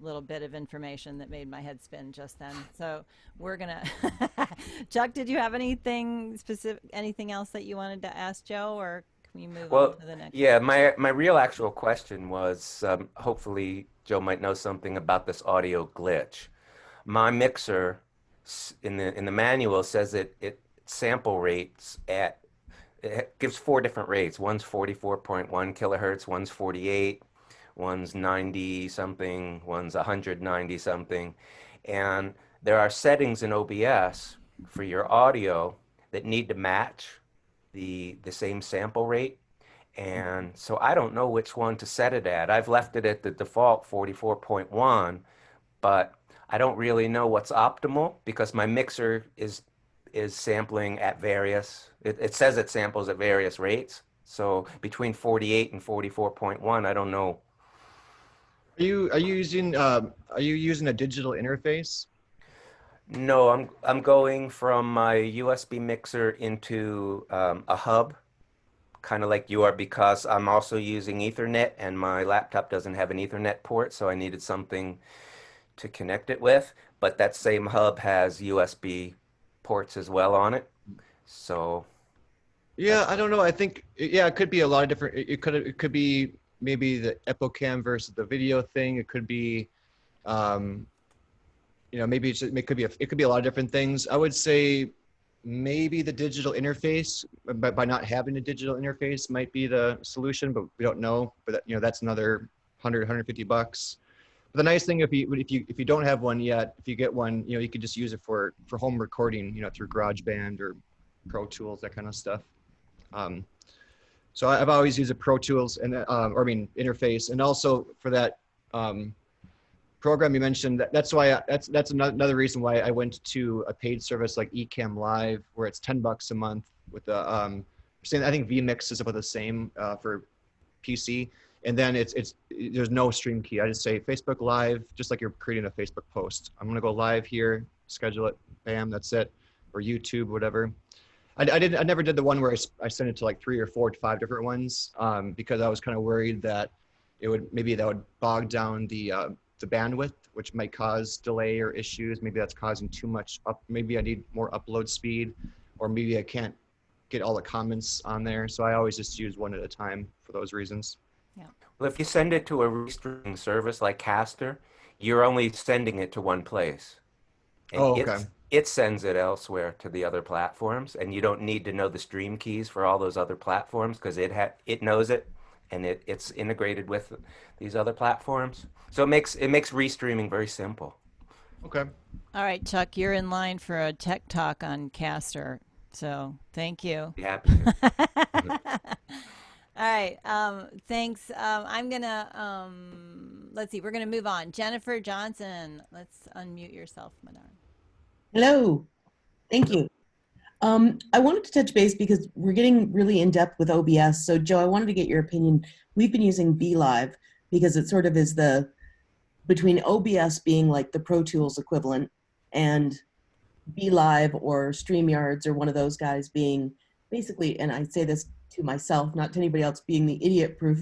Speaker 1: little bit of information that made my head spin just then. So we're gonna. Chuck, did you have anything specific, anything else that you wanted to ask Joe, or can we move on
Speaker 3: Well,
Speaker 1: to the next?
Speaker 3: yeah, my real actual question was, hopefully Joe might know something about this audio glitch. My mixer in the manual says it sample rates at it gives four different rates. One's 44.1 kilohertz, one's 48, one's 90 something, one's 190 something. And there are settings in OBS for your audio that need to match the same sample rate. And so I don't know which one to set it at. I've left it at the default 44.1, but I don't really know what's optimal because my mixer is sampling at various, it says it samples at various rates. So between 48 and 44.1, I don't know.
Speaker 2: Are you using a digital interface?
Speaker 3: No, I'm going from my USB mixer into a hub, kind of like you are, because I'm also using Ethernet and my laptop doesn't have an Ethernet port, so I needed something to connect it with. But that same hub has USB ports as well on it. So
Speaker 2: Yeah, I don't know. I think yeah, it could be a lot of different. It could be maybe the EpoCam versus the video thing. It could be, um, maybe it could be it could be a lot of different things. I would say maybe the digital interface, but by not having a digital interface might be the solution, but we don't know. But that's another 150 bucks. But the nice thing, if you don't have one yet, if you get one, you could just use it for home recording, through GarageBand or Pro Tools, that kind of stuff. So I've always used a Pro Tools and interface, and also for that program you mentioned. That's why that's another reason why I went to a paid service like Ecamm Live, where it's $10 a month with the I think vMix is about the same for PC. And then there's no stream key. I just say Facebook Live, just like you're creating a Facebook post. I'm gonna go live here, schedule it, bam, that's it, or YouTube, whatever. I never did the one where I sent it to like 3 or 4 to 5 different ones because I was kind of worried that that would bog down the bandwidth, which might cause delay or issues. Maybe that's causing too much maybe I need more upload speed, or maybe I can't get all the comments on there. So I always just use one at a time for those reasons.
Speaker 1: Yeah.
Speaker 3: well, if you send it to a restreaming service like Caster, you're only sending it to one place. And
Speaker 2: Oh, okay.
Speaker 3: it sends it elsewhere to the other platforms, and you don't need to know the stream keys for all those other platforms because it knows it, and it's integrated with these other platforms. So it makes restreaming very simple.
Speaker 2: Okay.
Speaker 1: All right, Chuck, you're in line for a tech talk on Caster. So thank you.
Speaker 3: Be happy to.
Speaker 1: All right. Thanks. I'm gonna let's see. We're gonna move on. Jennifer Johnson. Let's unmute yourself, madam.
Speaker 4: Hello. Thank you. I wanted to touch base because we're getting really in depth with OBS. So Joe, I wanted to get your opinion. We've been using BeLive because it sort of is between OBS being like the Pro Tools equivalent and BeLive or StreamYards or one of those guys being basically, and I say this to myself, not to anybody else, being the idiot-proof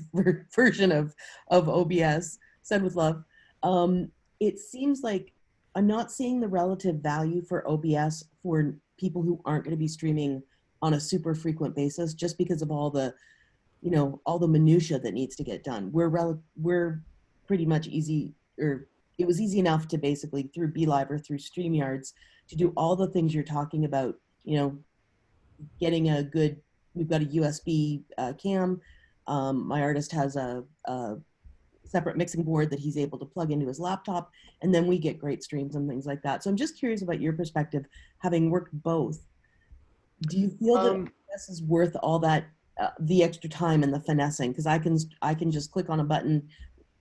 Speaker 4: version of OBS, said with love. It seems like I'm not seeing the relative value for OBS for people who aren't going to be streaming on a super frequent basis, just because of all the, all the minutia that needs to get done. We're pretty much easy, or it was easy enough to basically through BeLive or through StreamYards to do all the things you're talking about. Getting we've got a USB cam. My artist has a separate mixing board that he's able to plug into his laptop, and then we get great streams and things like that. So I'm just curious about your perspective, having worked both. Do you feel that this is worth all that, the extra time and the finessing? Because I can just click on a button,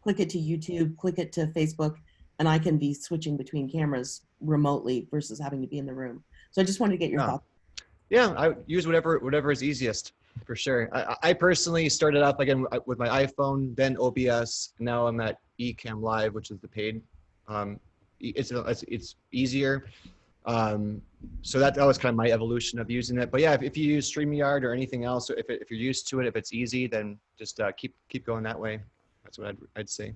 Speaker 4: click it to YouTube, click it to Facebook, and I can be switching between cameras remotely versus having to be in the room. So I just wanted to get your thoughts.
Speaker 2: Yeah, I use whatever is easiest, for sure. I personally started off again with my iPhone, then OBS. Now I'm at Ecamm Live, which is the paid. It's easier. So that was kind of my evolution of using it. But yeah, if you use StreamYard or anything else, if you're used to it, if it's easy, then just keep going that way. That's what I'd say.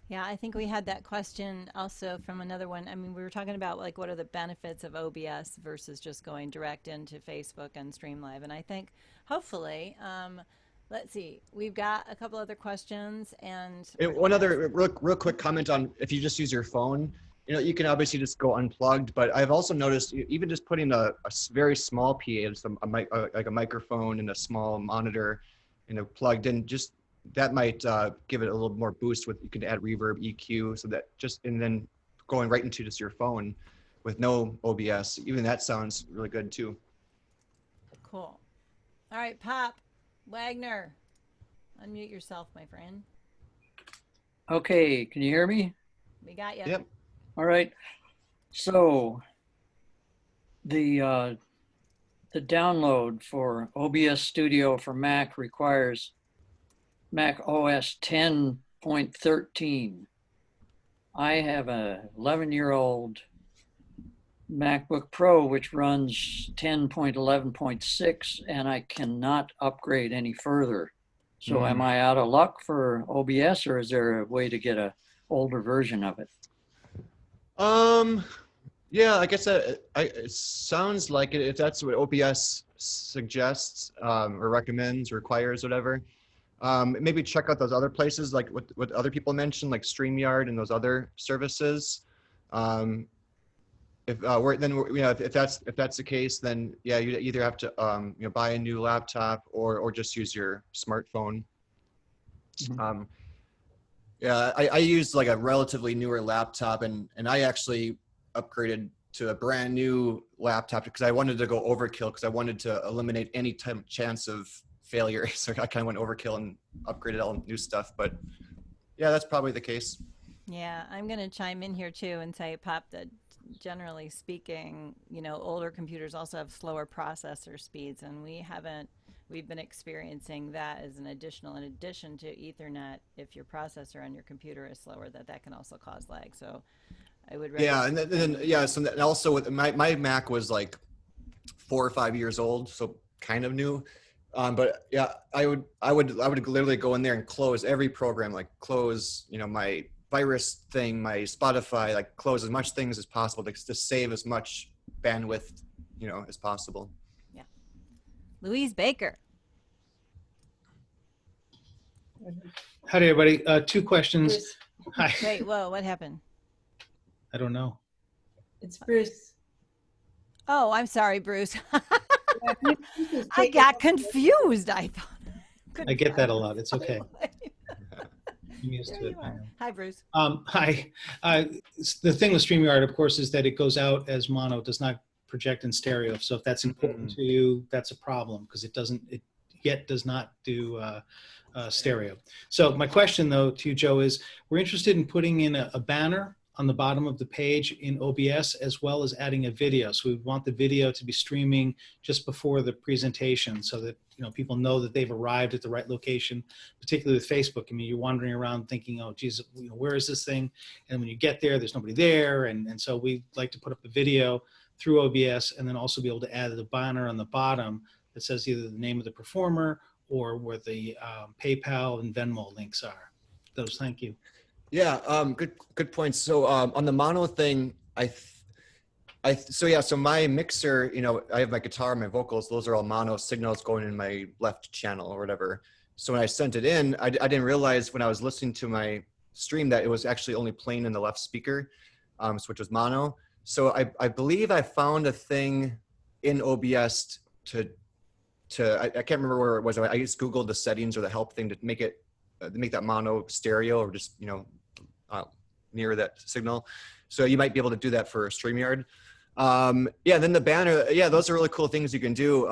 Speaker 1: Yeah, I think we had that question also from another one. I mean, we were talking about like what are the benefits of OBS versus just going direct into Facebook and Stream Live. And I think hopefully, let's see, we've got a couple other questions and
Speaker 2: One other real quick comment on if you just use your phone, you can obviously just go unplugged, but I've also noticed even just putting a very small PA, just like a microphone and a small monitor, plugged in, just that might give it a little more boost with, you can add reverb, EQ, so that and then going right into just your phone with no OBS, even that sounds really good too.
Speaker 1: cool. All right, Pop Wagner, unmute yourself, my friend.
Speaker 5: Okay, can you hear me?
Speaker 1: We got you.
Speaker 2: Yep.
Speaker 5: All right. So the download for OBS Studio for Mac requires Mac OS 10.13. I have a 11-year-old MacBook Pro which runs 10.11.6 and I cannot upgrade any further. So am I out of luck for OBS, or is there a way to get a older version of it?
Speaker 2: Yeah, I guess it sounds like it, if that's what OBS suggests or recommends, requires, whatever. Maybe check out those other places, like what other people mentioned, like StreamYard and those other services. If that's the case, then yeah, you either have to buy a new laptop or just use your smartphone.
Speaker 5: Mhm.
Speaker 2: Yeah, I used like a relatively newer laptop, and I actually upgraded to a brand new laptop because I wanted to go overkill, because I wanted to eliminate any chance of failure. So I kind of went overkill and upgraded all new stuff. But yeah, that's probably the case.
Speaker 1: Yeah, I'm going to chime in here too and say, Pop, that generally speaking, older computers also have slower processor speeds, and we've been experiencing that as an addition to Ethernet. If your processor on your computer is slower, that can also cause lag. So I would
Speaker 2: Yeah,
Speaker 1: recommend.
Speaker 2: and then yeah, so and also with my Mac was like 4 or 5 years old, so kind of new. But yeah, I would literally go in there and close every program, like close, my virus thing, my Spotify, like close as much things as possible to save as much bandwidth, as possible.
Speaker 1: Yeah. Louise Baker.
Speaker 6: Howdy, everybody. Two questions.
Speaker 4: Bruce.
Speaker 6: Hi.
Speaker 1: Wait, whoa, what happened?
Speaker 6: I don't know.
Speaker 4: It's Bruce.
Speaker 1: Oh, I'm sorry, Bruce.
Speaker 4: Yeah, Bruce is
Speaker 1: I
Speaker 4: taking
Speaker 1: got
Speaker 4: over.
Speaker 1: confused. I thought.
Speaker 6: I get that a lot. It's okay.
Speaker 1: There
Speaker 6: I'm used to
Speaker 1: you
Speaker 6: it. I
Speaker 1: are.
Speaker 6: know.
Speaker 1: Hi, Bruce.
Speaker 6: Hi. The thing with StreamYard, of course, is that it goes out as mono, does not project in stereo. So if that's important to you, that's a problem, because it does not do stereo. So my question, though, to you, Joe, is we're interested in putting in a banner on the bottom of the page in OBS, as well as adding a video. So we want the video to be streaming just before the presentation, so that people know that they've arrived at the right location, particularly with Facebook. I mean, you're wandering around thinking, oh, geez, where is this thing? And when you get there, there's nobody there. And so we like to put up a video through OBS, and then also be able to add the banner on the bottom that says either the name of the performer or where the PayPal and Venmo links are. Those, thank you.
Speaker 2: Yeah, good points. So on the mono thing, so my mixer, I have my guitar, my vocals, those are all mono signals going in my left channel or whatever. So when I sent it in, I didn't realize when I was listening to my stream that it was actually only playing in the left speaker, which was mono. So I believe I found a thing in OBS I can't remember where it was. I just Googled the settings or the help thing to make that mono stereo, or just, near that signal. So you might be able to do that for StreamYard. Yeah, then the banner, yeah, those are really cool things you can do.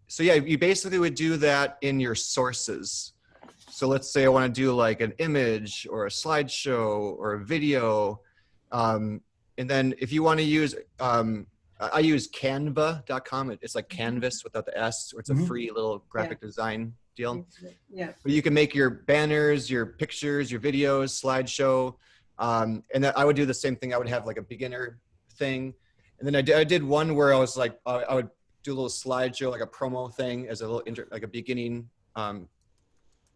Speaker 2: So yeah, you basically would do that in your sources. So let's say I want to do like an image or a slideshow or a video. And then if you want to use, I use canva.com. It's like Canvas without the S, or it's a free little graphic design deal.
Speaker 4: Yeah.
Speaker 2: You can make your banners, your pictures, your videos, slideshow. And then I would do the same thing. I would have like a beginner thing. And then I did one where I was like, I would do a little slideshow, like a promo thing as a little, like a beginning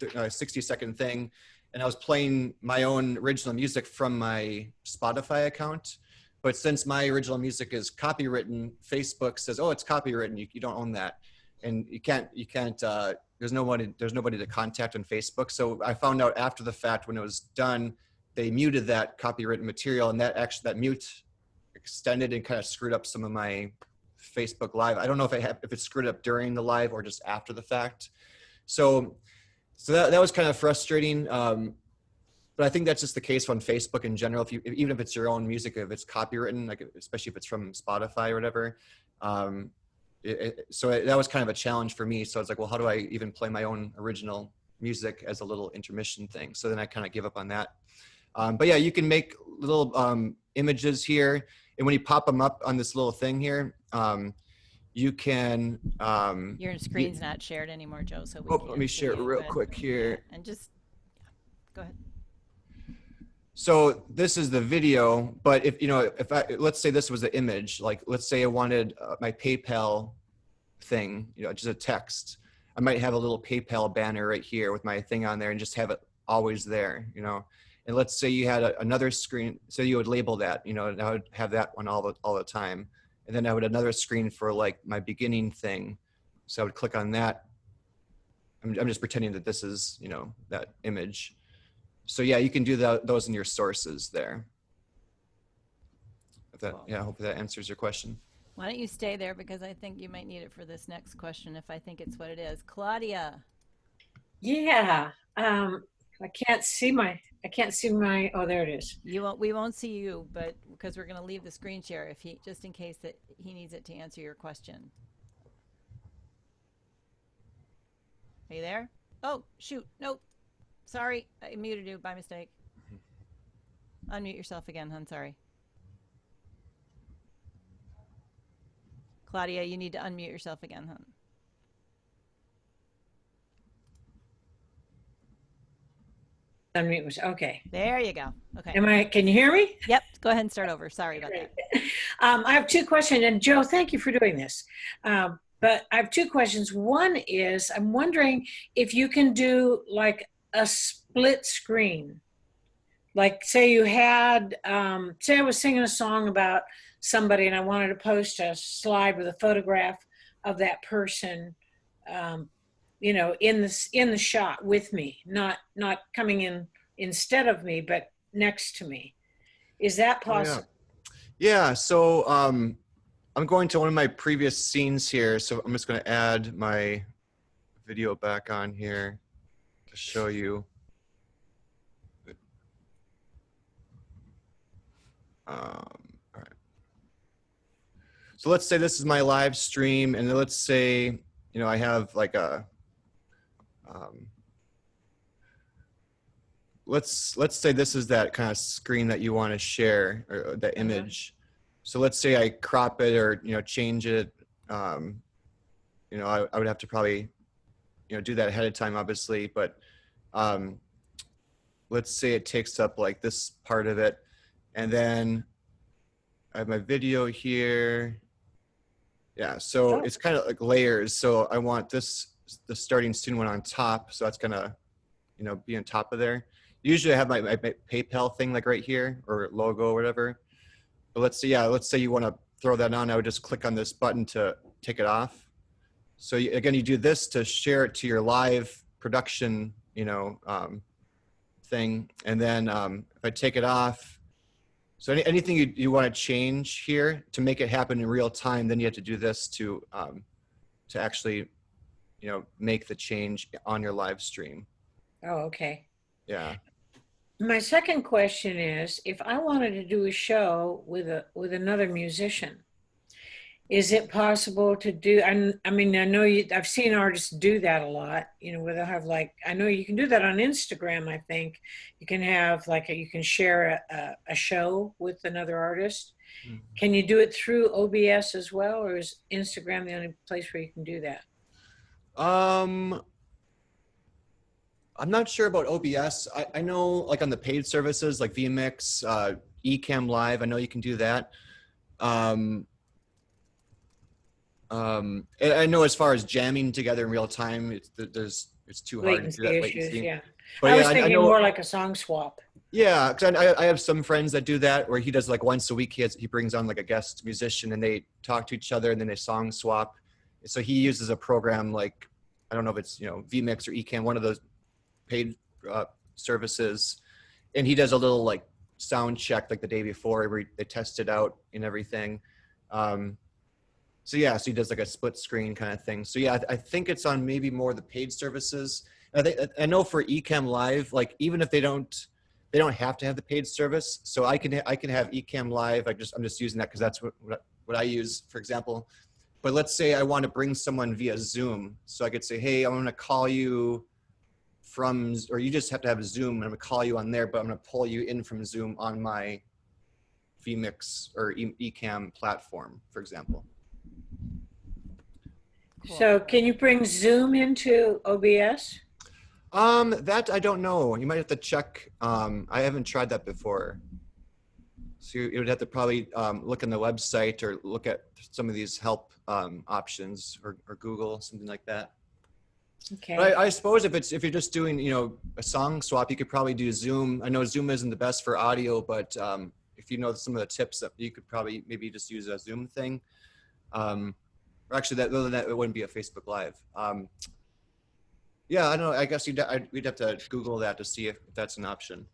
Speaker 2: 60-second thing. and I was playing my own original music from my Spotify account. But since my original music is copywritten, Facebook says, "Oh, it's copywritten. You don't own that," and you can't. There's nobody to contact on Facebook. So I found out after the fact when it was done, they muted that copywritten material, and that mute extended and kind of screwed up some of my Facebook Live. I don't know if it screwed up during the live or just after the fact. So that was kind of frustrating. But I think that's just the case on Facebook in general. Even if it's your own music, if it's copywritten, like especially if it's from Spotify or whatever. So that was kind of a challenge for me. So I was like, well, how do I even play my own original music as a little intermission thing? So then I kind of gave up on that. But yeah, you can make little images here. And when you pop them up on this little thing here, you can.
Speaker 1: Your screen's not shared anymore, Joe. So
Speaker 2: let me share it real quick here.
Speaker 1: Yeah, and just go ahead.
Speaker 2: So this is the video, but let's say this was the image, like let's say I wanted my PayPal thing, just a text. I might have a little PayPal banner right here with my thing on there and just have it always there, And let's say you had another screen, so you would label that, and I would have that one all the time. And then I would another screen for like my beginning thing. So I would click on that. I'm just pretending that this is, that image. So yeah, you can do those in your sources there. Hopefully that answers your question.
Speaker 1: Why don't you stay there, because I think you might need it for this next question if I think it's what it is. Claudia.
Speaker 7: Yeah. I can't see my, oh, there it is.
Speaker 1: We won't see you, but because we're going to leave the screen share just in case that he needs it to answer your question. Are you there? Oh, shoot. Nope. Sorry, I muted you by mistake. Unmute yourself again, hon. Sorry. Claudia, you need to unmute yourself again, hon.
Speaker 7: Unmute was okay.
Speaker 1: There you go. Okay.
Speaker 7: Can you hear me?
Speaker 1: Yep. Go ahead and start over. Sorry about that.
Speaker 7: I have two questions, and Joe, thank you for doing this. But I have two questions. One is, I'm wondering if you can do like a split screen. Like say you had, say I was singing a song about somebody and I wanted to post a slide with a photograph of that person, in the shot with me, not coming in instead of me, but next to me. Is that possible?
Speaker 2: Yeah. So I'm going to one of my previous scenes here. So I'm just going to add my video back on here to show you. All right. So let's say this is my live stream, and let's say, I have like a, let's say this is that kind of screen that you want to share, or the image. So let's say I crop it or, change it. I would have to probably, do that ahead of time, obviously, but let's say it takes up like this part of it. And then I have my video here. Yeah, so it's kind of like layers. So I want the starting student one on top. So that's gonna, be on top of there. Usually I have my PayPal thing like right here, or logo or whatever. But let's say you want to throw that on. I would just click on this button to take it off. So again, you do this to share it to your live production, thing. And then if I take it off, so anything you want to change here to make it happen in real time, then you have to do this to actually, make the change on your live stream.
Speaker 7: Oh, okay.
Speaker 2: Yeah.
Speaker 7: My second question is, if I wanted to do a show with another musician, is it possible to do? I mean, I know I've seen artists do that a lot. Where they'll have like, I know you can do that on Instagram. I think you can have like you can share a show with another artist. Mm-hmm. Can you do it through OBS as well, or is Instagram the only place where you can do that?
Speaker 2: I'm not sure about OBS. I know like on the paid services like vMix, Ecamm Live, I know you can do that. And I know as far as jamming together in real time, there's it's too hard to do that
Speaker 7: Latency issues,
Speaker 2: latency.
Speaker 7: yeah.
Speaker 2: But
Speaker 7: I
Speaker 2: yeah,
Speaker 7: was
Speaker 2: I
Speaker 7: thinking
Speaker 2: know.
Speaker 7: more like a song swap.
Speaker 2: Yeah, because I have some friends that do that where he does like once a week. He brings on like a guest musician and they talk to each other and then they song swap. So he uses a program like, I don't know if it's, vMix or Ecamm, one of those paid services. And he does a little like sound check like the day before where they test it out and everything. So he does like a split screen kind of thing. So yeah, I think it's on maybe more of the paid services. I know for Ecamm Live, like even if they don't have to have the paid service. So I can have Ecamm Live. I'm just using that because that's what I use, for example. But let's say I want to bring someone via Zoom. So I could say, hey, I'm going to call you from, or you just have to have a Zoom. I'm going to call you on there, but I'm going to pull you in from Zoom on my vMix or Ecamm platform, for example.
Speaker 1: Cool.
Speaker 7: So can you bring Zoom into OBS?
Speaker 2: That I don't know. You might have to check. I haven't tried that before. So you would have to probably look on the website or look at some of these help options or Google, something like that.
Speaker 7: Okay.
Speaker 2: But I suppose if you're just doing, a song swap, you could probably do Zoom. I know Zoom isn't the best for audio, but if you know some of the tips, that you could probably maybe just use a Zoom thing. Or actually, other than that, it wouldn't be a Facebook Live. Yeah, I don't know. I guess we'd have to Google that to see if that's an option.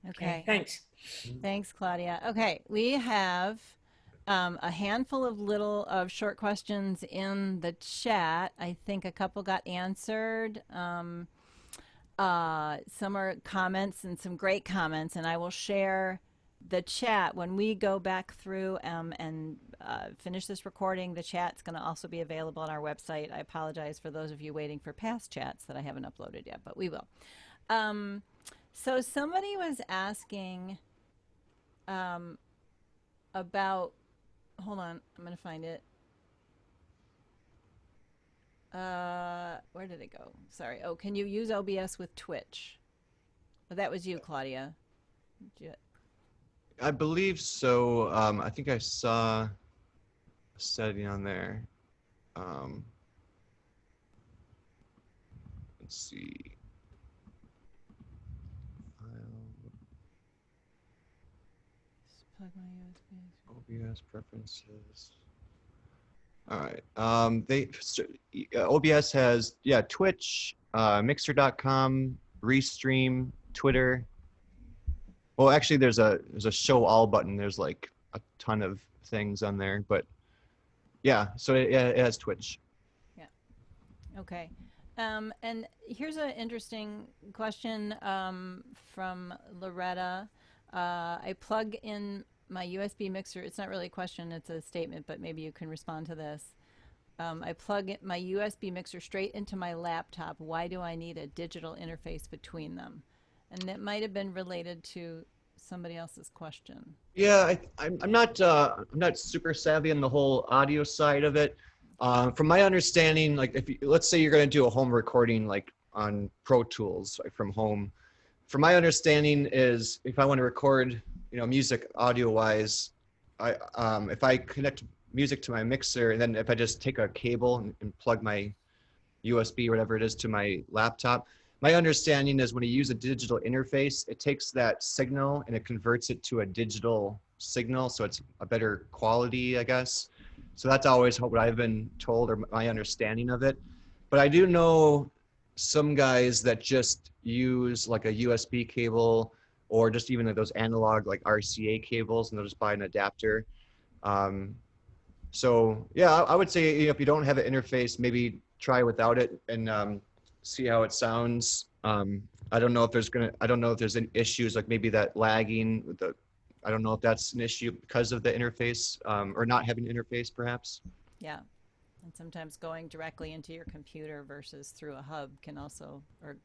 Speaker 1: Okay.
Speaker 7: Thanks.
Speaker 1: Thanks, Claudia. Okay, we have a handful of short questions in the chat. I think a couple got answered. Some are comments and some great comments, and I will share the chat when we go back through and finish this recording. The chat's going to also be available on our website. I apologize for those of you waiting for past chats that I haven't uploaded yet, but we will. So somebody was asking about, hold on, I'm going to find it. Where did it go? Sorry. Oh, can you use OBS with Twitch? Well, that was you, Claudia.
Speaker 2: I believe so. I think I saw a setting on there. Let's see.
Speaker 1: Plug my USB.
Speaker 2: OBS preferences. All right. OBS has Twitch, Mixer.com, Restream, Twitter. Well, actually, there's a show all button. There's like a ton of things on there, but yeah. So it has Twitch.
Speaker 1: Yeah. Okay. And here's an interesting question from Loretta. I plug in my USB mixer. It's not really a question, it's a statement, but maybe you can respond to this. I plug my USB mixer straight into my laptop. Why do I need a digital interface between them? And that might have been related to somebody else's question.
Speaker 2: Yeah, I'm not super savvy on the whole audio side of it. From my understanding, like let's say you're going to do a home recording like on Pro Tools like from home. From my understanding is if I want to record, music audio wise, if I connect music to my mixer and then if I just take a cable and plug my USB or whatever it is to my laptop, my understanding is when you use a digital interface, it takes that signal and it converts it to a digital signal. So it's a better quality, I guess. So that's always what I've been told or my understanding of it. But I do know some guys that just use like a USB cable or just even those analog like RCA cables and they'll just buy an adapter. So yeah, I would say if you don't have an interface, maybe try without it and see how it sounds. I don't know if there's any issues like maybe that lagging with I don't know if that's an issue because of the interface or not having an interface perhaps.
Speaker 1: Yeah. And sometimes going directly into your computer versus through a hub can also, or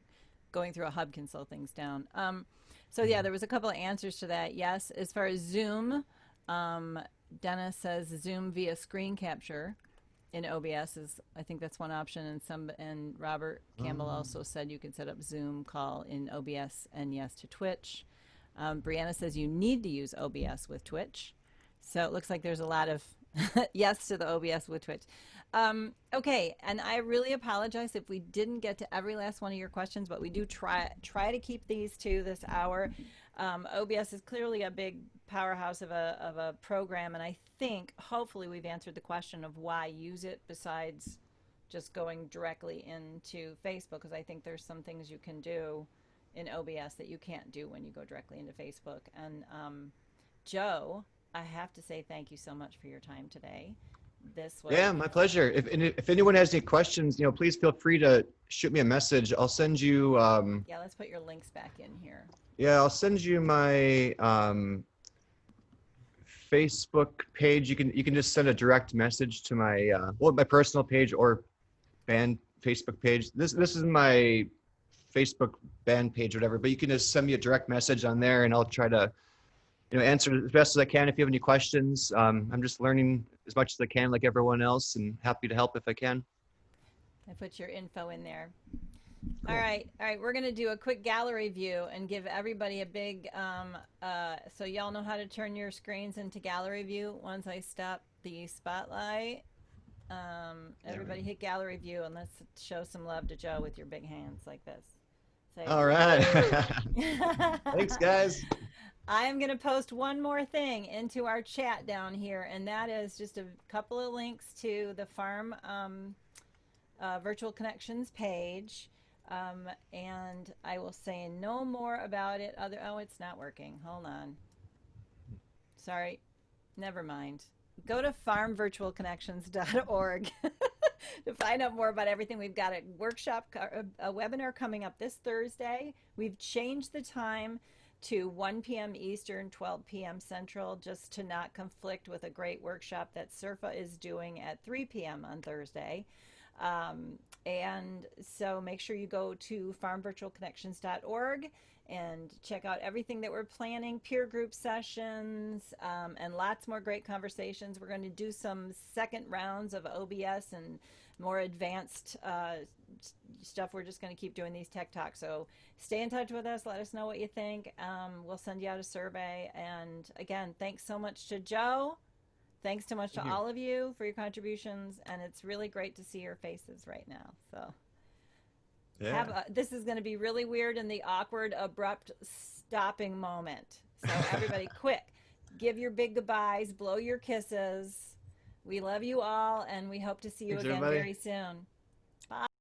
Speaker 1: going through a hub can slow things down. So yeah, there was a couple of answers to that. Yes, as far as Zoom, Dennis says Zoom via screen capture in OBS is, I think that's one option. And Robert Campbell also said you can set up Zoom call in OBS and yes to Twitch. Brianna says you need to use OBS with Twitch. So it looks like there's a lot of yes to the OBS with Twitch. Okay, and I really apologize if we didn't get to every last one of your questions, but we do try to keep these to this hour. OBS is clearly a big powerhouse of a program, and I think hopefully we've answered the question of why use it besides just going directly into Facebook, because I think there's some things you can do in OBS that you can't do when you go directly into Facebook. And Joe, I have to say thank you so much for your time today. This was
Speaker 2: Yeah, my pleasure. If anyone has any questions, please feel free to shoot me a message. I'll send you.
Speaker 1: Yeah, let's put your links back in here.
Speaker 2: Yeah, I'll send you my Facebook page. You can just send a direct message to my my personal page or band Facebook page. This is my Facebook band page, or whatever. But you can just send me a direct message on there, and I'll try to answer as best as I can. If you have any questions, I'm just learning as much as I can, like everyone else, and happy to help if I can.
Speaker 1: I put your info in there.
Speaker 2: Cool.
Speaker 1: All right. We're going to do a quick gallery view and give everybody a big, so y'all know how to turn your screens into gallery view. Once I stop the spotlight, everybody hit gallery view, and let's show some love to Joe with your big hands like this. Say,
Speaker 2: all right. Thanks, guys.
Speaker 1: I am going to post one more thing into our chat down here, and that is just a couple of links to the farm virtual connections page. And I will say no more about it. Oh, it's not working. Hold on. Sorry. Never mind. Go to farmvirtualconnections.org to find out more about everything. We've got a workshop, a webinar coming up this Thursday. We've changed the time to 1 p.m. Eastern, 12 p.m. Central, just to not conflict with a great workshop that Surfa is doing at 3 p.m. on Thursday. And so make sure you go to farmvirtualconnections.org and check out everything that we're planning, peer group sessions, and lots more great conversations. We're going to do some second rounds of OBS and more advanced stuff. We're just going to keep doing these tech talks. So stay in touch with us. Let us know what you think. We'll send you out a survey. And again, thanks so much to Joe. Thanks so much to all of you for your contributions. And it's really great to see your faces right now. So this is going to be really weird in the awkward, abrupt stopping moment. So everybody quick, give your big goodbyes, blow your kisses. We love you all, and we hope to see you again very soon. Bye.